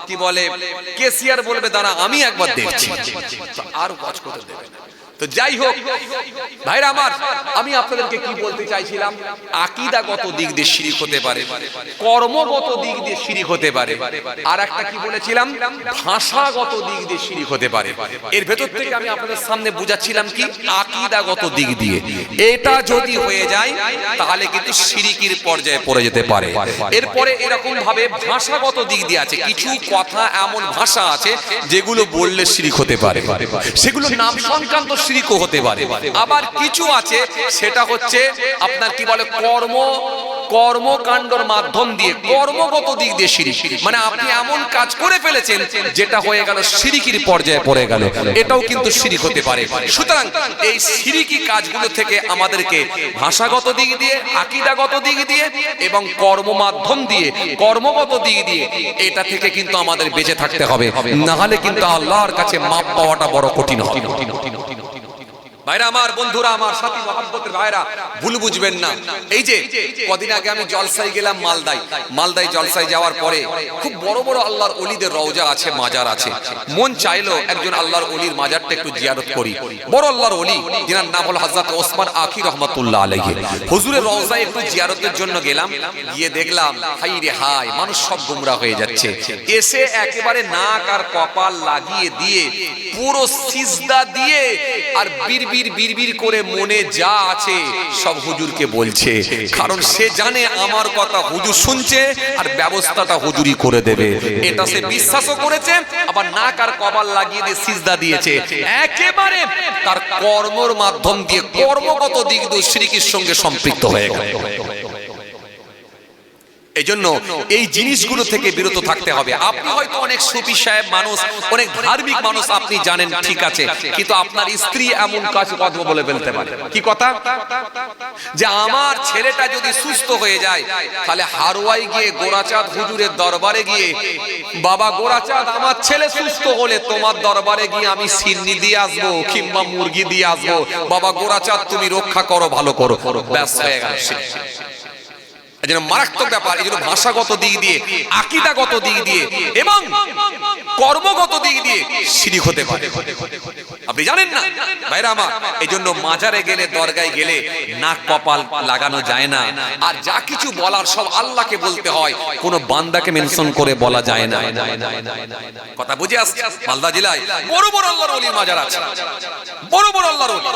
কি বলে কেসিয়ার বলবে দাঁড়া আমি একবার দেখছি, আর ওয়াজ করতে দেবে না। তো যাই হোক ভাইরা আমার, আমি আপনাদেরকে কি বলতে চাইছিলাম, আকীদাগত দিক দিয়ে শিরক হতে পারে, কর্মগত দিক দিয়ে শিরক হতে পারে, আর একটা কি বলেছিলাম, ভাষাগত দিক দিয়ে শিরক হতে পারে। এর ভেতর থেকে আমি আপনাদের সামনে বুঝাচ্ছিলাম কি, আকীদাগত দিক দিয়ে এটা যদি হয়ে যায় তাহলে কিন্তু শিরকের পর্যায়ে পড়ে যেতে পারে। এরপরে এরকম ভাবে ভাষাগত দিক দিয়ে আছে, কিছু কথা এমন ভাষা আছে যেগুলো বললে শিরক হতে পারে, সেগুলো নাম সংক্রান্ত শিরকও হতে পারে। আবার কিছু আছে সেটা হচ্ছে আপনার কি বলে কর্মকাণ্ডর মাধ্যম দিয়ে, কর্মগত দিক দিয়ে শিরক, মানে আপনি এমন কাজ করে ফেলেছেন যেটা হয়ে গেল শিরকের পর্যায়ে পড়ে গেল, এটাও কিন্তু শিরক হতে পারে। সুতরাং এই শিরকি কাজগুলো থেকে আমাদেরকে ভাষাগত দিক দিয়ে, আকীদাগত দিক দিয়ে এবং কর্মমাধ্যম দিয়ে, কর্মগত দিক দিয়ে এটা থেকে কিন্তু আমাদের বেঁচে থাকতে হবে, না হলে কিন্তু আল্লাহর কাছে মাপ পাওয়াটা বড় কঠিন হবে। ভাইরা আমার, বন্ধুরা আমার, সাথী মহব্বতের ভাইরা, ভুল বুঝবেন না। এই যে কদিন আগে আমি জলসায় গেলাম মালদায় জলসায় যাওয়ার পরে খুব বড় বড় আল্লাহর ওলিদের রওজা আছে, মাজার আছে। মন চাইলো একজন আল্লাহর ওলির মাজারটা একটু জিয়ারত করি। বড় আল্লাহর ওলি যিনার নাম হলো হযরত ওসমান আখি রহমাতুল্লাহ আলাইহি, হুজুরের রওজায় একটু জিয়ারতের জন্য গেলাম। গিয়ে দেখলাম হাই রে হাই, মানুষ সব গুমরা হয়ে যাচ্ছে। এসে একেবারে নাক আর কপাল লাগিয়ে দিয়ে, পুরো সিজদা দিয়ে আর বিড়বিড় করে মনে যা আছে সব হুজুরকে বলছে, কারণ সে জানে আমার কথা হুজুর শুনছে আর ব্যবস্থাটা হুজুরই করে দেবে। এটা সে বিশ্বাসও করেছে, আবার নাক আর কপাল লাগিয়ে দিয়ে সিজদা দিয়েছে। একেবারে তার কর্মের মাধ্যম দিয়ে, কর্মগত দিক দিয়ে শিরকের সঙ্গে সম্পৃক্ত হয়ে গেল। এইজন্য এই জিনিসগুলো থেকে বিরত থাকতে হবে। আপনি হয়তো অনেক সুফি সাহেব মানুষ, অনেক ধার্মিক মানুষ, আপনি জানেন ঠিক আছে, কিন্তু আপনার স্ত্রী এমন কাজ কথা বলে ফেলতে পারে। কি কথা? যে আমার ছেলেটা যদি সুস্থ হয়ে যায়, তাহলে হারোয়াই গিয়ে গোরাচাঁদ হুজুরের দরবারে গিয়ে, বাবা গোরাচাঁদ আমার ছেলে সুস্থ হলে তোমার দরবারে গিয়ে আমি সিন্নি দিয়ে আসবো কিংবা মুরগি দিয়ে আসবো, বাবা গোরাচাঁদ তুমি রক্ষা করো, ভালো করো, ব্যাস হয়ে গেল। এজন্য মারাত্মক ব্যাপার। এজন্য ভাষাগত দিক দিয়ে, আকীদাগত দিক দিয়ে এবং কর্মগত দিক দিয়ে শিরক হতে পারে, আপনি জানেন না ভাইরা আমার। এজন্য মাজারে গেলে, দরগায় গেলে নাক কপাল লাগানো যায় না, আর যা কিছু বলার সব আল্লাহকে বলতে হয়, কোন বান্দাকে মেনশন করে বলা যায় না। কথা বুঝে আসছে? মালদা জেলায় বড় বড় আল্লাহর ওলির মাজার আছে, বড় বড় আল্লাহর ওলি।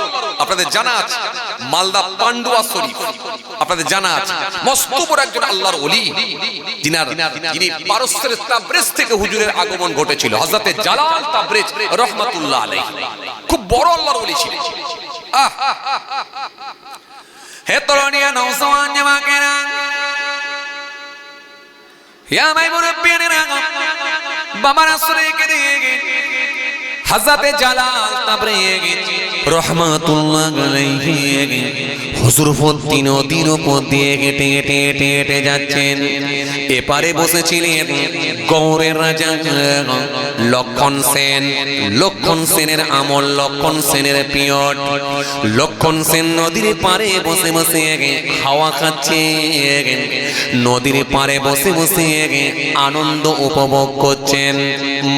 আপনাদের জানা আছে মালদা পান্ডুয়া শরীফ, আপনাদের জানা আছে মস্ত বড় একজন আল্লাহর ওলি, যিনি পারস্যের তাবরেজ থেকে হুজুরের আগমন ঘটেছিল, হযরতে জালাল তাবরেজ রাহমাতুল্লাহ আলাইহি। খুব বড় আল্লাহর ওলি ছিলেন। হে তরুণিয়া নওজওয়ান জামাকেরা, ইয়া মাই মুরব্বিয়ানেরা, বাবা রাসূলকে দিয়ে হযরতে জালাল তাবরেজ রাহমাতুল্লাহ আলাইহি হুজুর ফতি নদীর উপর দিয়ে হেঁটে হেঁটে হেঁটে হেঁটে যাচ্ছেন। এপারে বসেছিলেন গৌড়ের রাজা লক্ষণ সেন। লক্ষণ সেনের আমল, লক্ষণ সেনের পিরিয়ড। লক্ষণ সেন নদীর পারে বসে বসে হাওয়া খাচ্ছে, নদীর পারে বসে বসে আনন্দ উপভোগ করছেন,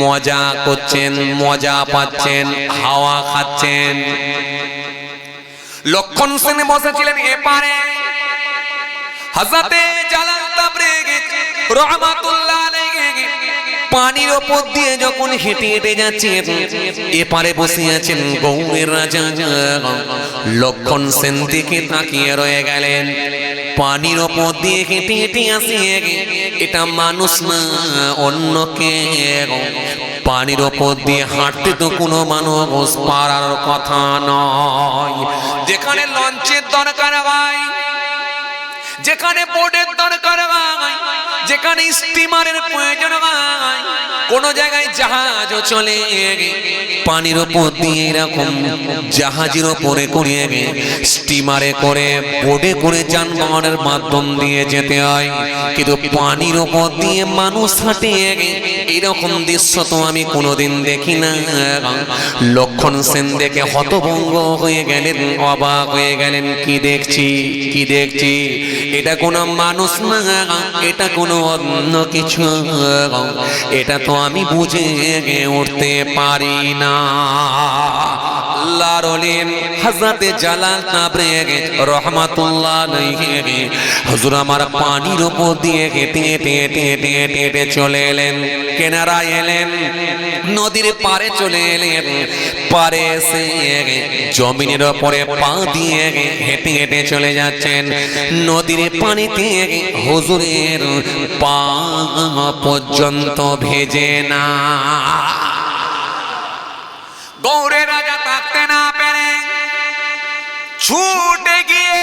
মজা করছেন, মজা পাচ্ছেন, হাওয়া খাচ্ছেন। লক্ষণ সেন বসেছিলেন এপারে, হযরতে জালাল তাবরেজ রাহমাতুল্লাহ আলাইহি পানির উপর দিয়ে যখন হেঁটে হেঁটে যাচ্ছেন, এপারে বসে আছেন গৌড়ের রাজা লক্ষণ সেন দিকে তাকিয়ে রয়ে গেলেন। পানির উপর দিয়ে হেঁটে হেঁটে আসে, এটা মানুষ না অন্য কে। পানির উপর দিয়ে হাঁটতে তো কোনো মানুষ পারার কথা নয়। যেখানে লঞ্চের দরকার হয়, যেখানে বোটের দরকার হয়, যেখানে স্টিমারের প্রয়োজন হয়, কোন জায়গায় জাহাজও চলে, পানির উপর দিয়ে এরকম জাহাজের উপরে করে, স্টিমারে করে, বোটে করে, যানবাহনের মাধ্যম দিয়ে যেতে হয়। কিন্তু পানির উপর দিয়ে মানুষ হাঁটে, এরকম দৃশ্য তো আমি কোনোদিন দেখি না। লক্ষণ সেন দেখে হতভম্ব হয়ে গেলেন, অবাক হয়ে গেলেন। কি দেখছি, কি দেখছি? এটা কোনো মানুষ না, এটা কোনো অন্য কিছু, এটা তো আমি বুঝে উঠতে পারি না। আল্লাহর ওলি হযরতে জালাল তাবরিগি রাহমাতুল্লাহ আলাইহি হুজুর আমার পানির উপর দিয়ে হেঁটে হেঁটে হেঁটে হেঁটে হেঁটে হেঁটে চলে এলেন, কিনারায় এলেন, নদীর পাড়ে চলে এলেন। পাড়ে এসে জমিনের উপরে পা দিয়ে হেঁটে হেঁটে চলে যাচ্ছেন। নদীর পানিতে হুজুরের পা পর্যন্ত ভেজে না। গৌরে রাজা থাকতে না পেরে ছুটে গিয়ে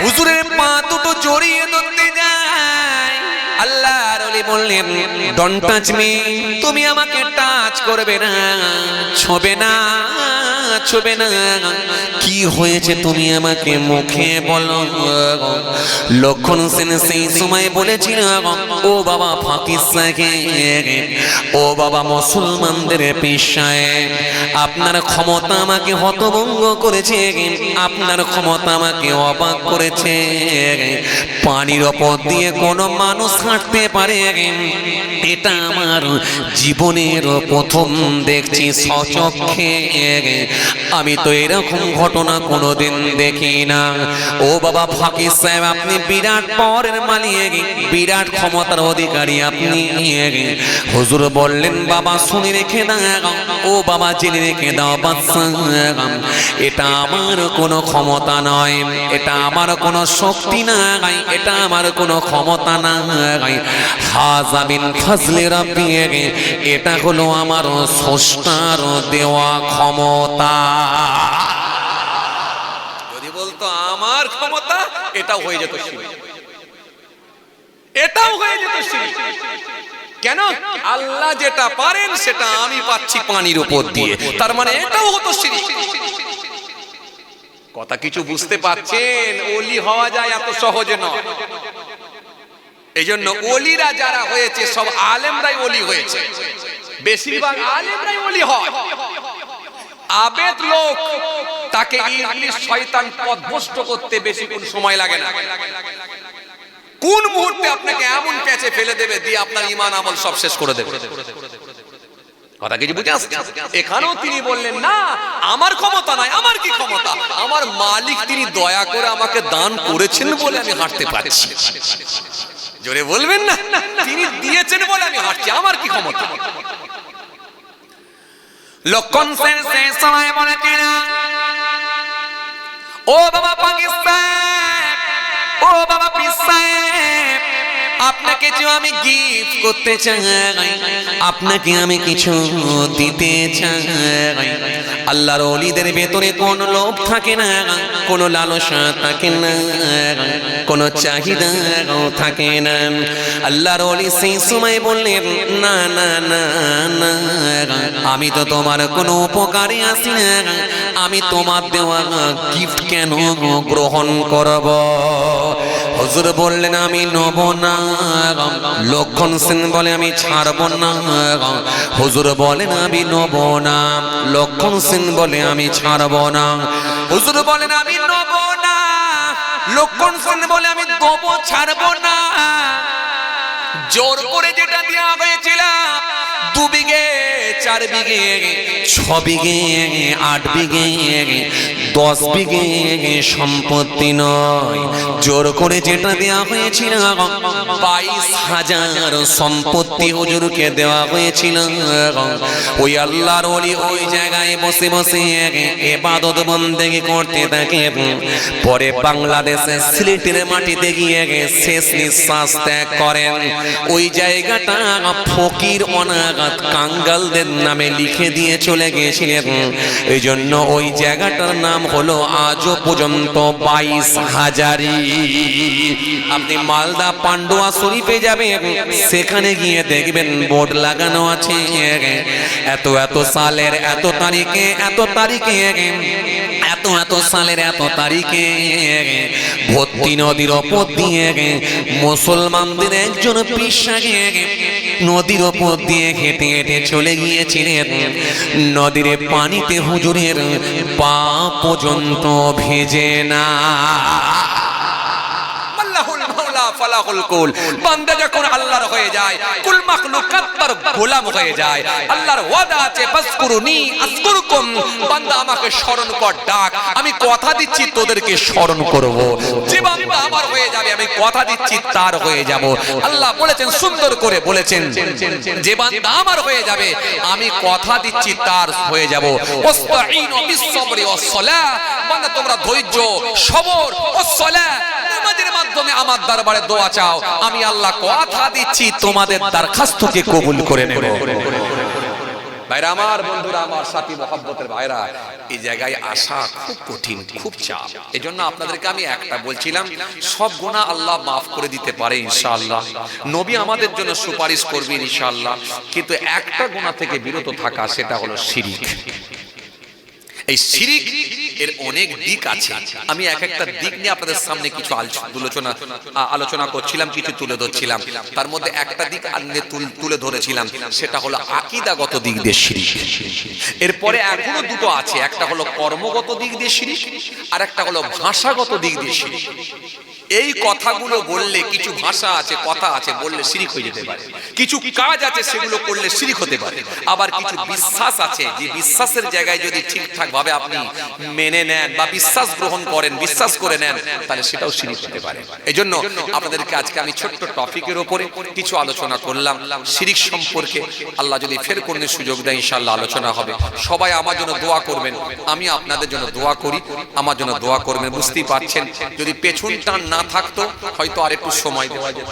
হুজুরের পা দুটো জড়িয়ে ধরতে যায়। আল্লাহর ওলি বললেন, ডোন্ট টাচ মি, তুমি আমাকে টাচ করবে না, ছোবে না, ছোবে না। কি হয়েছে তুমি আমাকে মুখে বলো। লক্ষণ সেন সেই সময় বলেছিল, ও বাবা ফকির সাহেব, ও বাবা মুসলমানদের পীর সাহেব, আপনার ক্ষমতা আমাকে হতভম্ব করেছে, আপনার ক্ষমতা আমাকে অবাক করেছে। পানির ওপর দিয়ে কোনো মানুষ হাঁটতে পারে, এটা আমার জীবনের প্রথম দেখছি সচক্ষে। আমি তো এরকম ঘটনা কোনোদিন দেখি না। ও বাবা ফকির সাহেব, আপনি বিরাট পাওয়ারের মালিক, বিরাট ক্ষমতার অধিকারী আপনি। হুজুর বললেন, বাবা শুনে রেখে দাও, ও বাবা জেনে রেখে দাও বাদশা, এটা আমার কোনো ক্ষমতা নয়, এটা আমার কোনো শক্তি নাই, এটা আমার কোনো ক্ষমতা নাই। হাযা মিন ফাজলি রাব্বি, এটা হলো আমার স্রষ্টার দেওয়া ক্ষমতা। যদি বলতো আমার ক্ষমতা, এটাও হয়ে যেত শিরক, এটাও হয়ে যেত শিরক। কেন? আল্লাহ যেটা পারেন সেটা আমি পাচ্ছি পানির উপর দিয়ে, তার মানে এটাও হতো শিরক। কথা কিছু বুঝতে পারছেন? ওলি হওয়া যায় এত সহজে নয়। এই জন্য ওলিরা যারা হয়েছে সব আলেমরাই ওলি হয়েছে, বেশিরভাগ আলেমরাই ওলি হয়। আবেদ লোক, তাকে ইবলিস শয়তান পথভ্রষ্ট করতে বেশিক্ষণ সময় লাগে না। কোন মুহূর্তে আপনাকে এমন প্যাচে ফেলে দেবে, দিয়ে আপনার ঈমান আমল সব শেষ করে দেবে। কথা কিছু বুঝে আসছে? এখানেও তিনি বললেন, না আমার ক্ষমতা নাই, আমার কি ক্ষমতা, আমার মালিক তিনি দয়া করে আমাকে দান করেছেন বলে আমি হাঁটতে পারছি। জোরে বলবেন না, তিনি দিয়েছেন বলে আমি হাঁটছি, আমার কি ক্ষমতা। লক্ষণ সেন সেই সময় বলেছিল, ও বাবা পাকিস্তান, ও বাবা পীর সাহেব, আপনাকে যে আমি গিফট করতে চাই, আপনাকে আমি কিছু দিতে চাই। আল্লাহর ওলিদের ভেতরে কোন লোভ থাকে না, কোন লালসা থাকে না, কোন চাহিদা থাকে না। আল্লাহর ওলি সেই সময় বললেন, না না না না, আমি তো তোমার কোনো উপকারে আসি না, আমি তোমার দেওয়া গিফট কেন গ্রহণ করব। হুজুর বললেন, আমি নেব না। লক্ষণ সেন বলে, আমি ছাড়ব না। হুজুর বলেন, আমি নেব না। লক্ষণ সেন বলে, আমি ছাড়ব না। হুজুর বলেন, আমি নেব না। লক্ষণ সেন বলে, আমি দেব, ছাড়ব না। জোর করে যেটা দেওয়া হয়েছিল, 2 বিঘে, 4 বিঘে, 6 বিঘে, 8 বিঘে, 10 বিঘে সম্পত্তি নয়, জোর করে যেটা দেওয়া হয়েছিল 22,000 সম্পত্তি হুজুরকে দেওয়া হয়েছিল। ওই আল্লাহর ওলি ওই জায়গায় বসে বসে ইবাদত বন্দেগি করতে থাকে। পরে বাংলাদেশে সিলেটের মাটিতে গিয়ে শেষ নিঃশ্বাস ত্যাগ করেন। ওই জায়গাটা ফকির অনাগত কাঙ্গালদের নামে লিখে দিয়ে চলে গিয়েছিলেন। এই জন্য ওই জায়গাটার নাম হলো আজও পর্যন্ত 22,000। আপনি মালদা পান্ডুয়া শরীফে যাবেন, সেখানে গিয়ে দেখবেন বোর্ড লাগানো আছে, এত এত সালের এত তারিখে এত তারিখে এত এত সালের এত তারিখে ভর্তি নদীর ওপর দিয়ে মুসলমানদের একজন পীর সাহেব নদীর ওপর দিয়ে হেঁটে হেঁটে চলে গিয়েছিলেন। নদীর পানিতে হুজুরের পা পর্যন্ত ভেজে না। বান্দা যখন আল্লাহর হয়ে যায়, কুল মাখলুকাত তার গোলাম হয়ে যায়। আল্লাহর ওয়াদা আছে, ফাসকুরুনি আযকুরকুম, বান্দা আমাকে স্মরণ কর, ডাক, আমি কথা দিচ্ছি তোদেরকে স্মরণ করব। যে বান্দা আমার হয়ে যাবে, আমি কথা দিচ্ছি তার হয়ে যাব। আল্লাহ বলেছেন, সুন্দর করে বলেছেন, যে বান্দা আমার হয়ে যাবে, আমি কথা দিচ্ছি তার হয়ে যাব। ওয়াস্তাঈনু বিস-সাবরি ওয়াস-সালাহ, বান্দা তোমরা ধৈর্য, সবর ওয়াস সালাহ, নামাজের মাধ্যমে আমার দরবারে দোয়া চাও, আমি আল্লাহ কথা দিচ্ছি তোমাদের দরখাস্তকে কবুল করে নেব। ভাইরা আমার, বন্ধুরা আমার, সাথী মহব্বতের ভাইরা, এই জায়গায় আসা খুব কঠিন, খুব চাপ। এজন্য আপনাদেরকে আমি একটা বলছিলাম, সব গুনাহ আল্লাহ মাফ করে দিতে পারে ইনশাআল্লাহ, নবী আমাদের জন্য সুপারিশ করবেন ইনশাআল্লাহ, কিন্তু একটা গুনাহ থেকে বিরত থাকা, সেটা হলো শিরক। এই শিরক এর অনেক দিক আছে, আমি এক একটা দিক নিয়ে আপনাদের সামনে কিছু আলোচনা করছিলাম, কিছু তুলে ধরছিলাম। তার মধ্যে একটা দিক তুলে ধরেছিলাম, সেটা হলো আকীদাগত দিক দিয়ে শিরক। এরপরে এখনো দুটো আছে, একটা হলো কর্মগত দিক দিয়ে শিরক, আর একটা হলো ভাষাগত দিক দিয়ে শিরক। এই কথাগুলো বললে, কিছু ভাষা আছে, কথা আছে, বললে শিরক হয়ে যেতে পারে। কিছু কাজ আছে, সেগুলো করলে শিরক হতে পারে। আবার কিছু বিশ্বাস আছে, যে বিশ্বাসের জায়গায় যদি ঠিকঠাক ভাবে আপনি মেনে নেন বা বিশ্বাস গ্রহণ করেন, বিশ্বাস করে নেন, তাহলে সেটাও শিরক হতে পারে। এজন্য আপনাদেরকে আজকে আমি ছোট্ট টপিকের উপরে কিছু আলোচনা করলাম শিরক সম্পর্কে। আল্লাহ যদি ফের কোনো সুযোগ দেয়, ইনশাআল্লাহ আলোচনা হবে। সবাই আমার জন্য দোয়া করবেন, আমি আপনাদের জন্য দোয়া করি, আমার জন্য দোয়া করবেন। বুঝতেই পারছেন, যদি পেছন টান না থাকতো, হয়তো আরেকটু সময় দেওয়া যেত।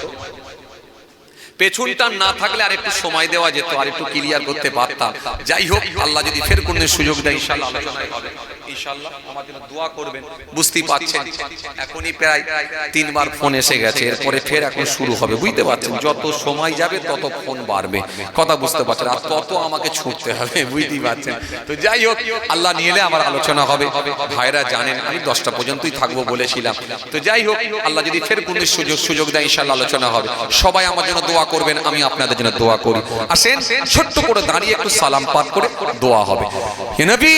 পেছনটা না থাকলে আরেকটু সময় দেওয়া যেত, আরেকটু ক্লিয়ার করতে পারতাম। যাই হোক, আল্লাহ যদি ফের কোনো সুযোগ দেয়, ইনশাআল্লাহ আলোচনায় হবে। ইনশাআল্লাহ আমার জন্য দোয়া করবেন। বুঝতেই পারছেন, এখনই প্রায় 3 বার ফোন এসে গেছে, এরপরে ফের এখন শুরু হবে। বুঝতে পারছেন, যত সময় যাবে তত ফোন বাড়বে, কথা বুঝতে পারছেন, আর তত আমাকে ছুটতে হবে। বুঝতেই পারছেন। তো যাই হোক, আল্লাহ নিলে আমার আলোচনা হবে। ভাইরা জানেন আমি 10টা পর্যন্তই থাকবো বলেছিলাম। তো যাই হোক, আল্লাহ যদি ফের কোনো সুযোগ দেয়, ইনশাআল্লাহ আলোচনা হবে। সবাই আমার জন্য দোয়া করবেন, আমি আপনাদের জন্য দোয়া করি। আসেন ছোট্ট করে দাঁড়িয়ে একটু সালাম পাঠ করে দোয়া হবে। হে নবী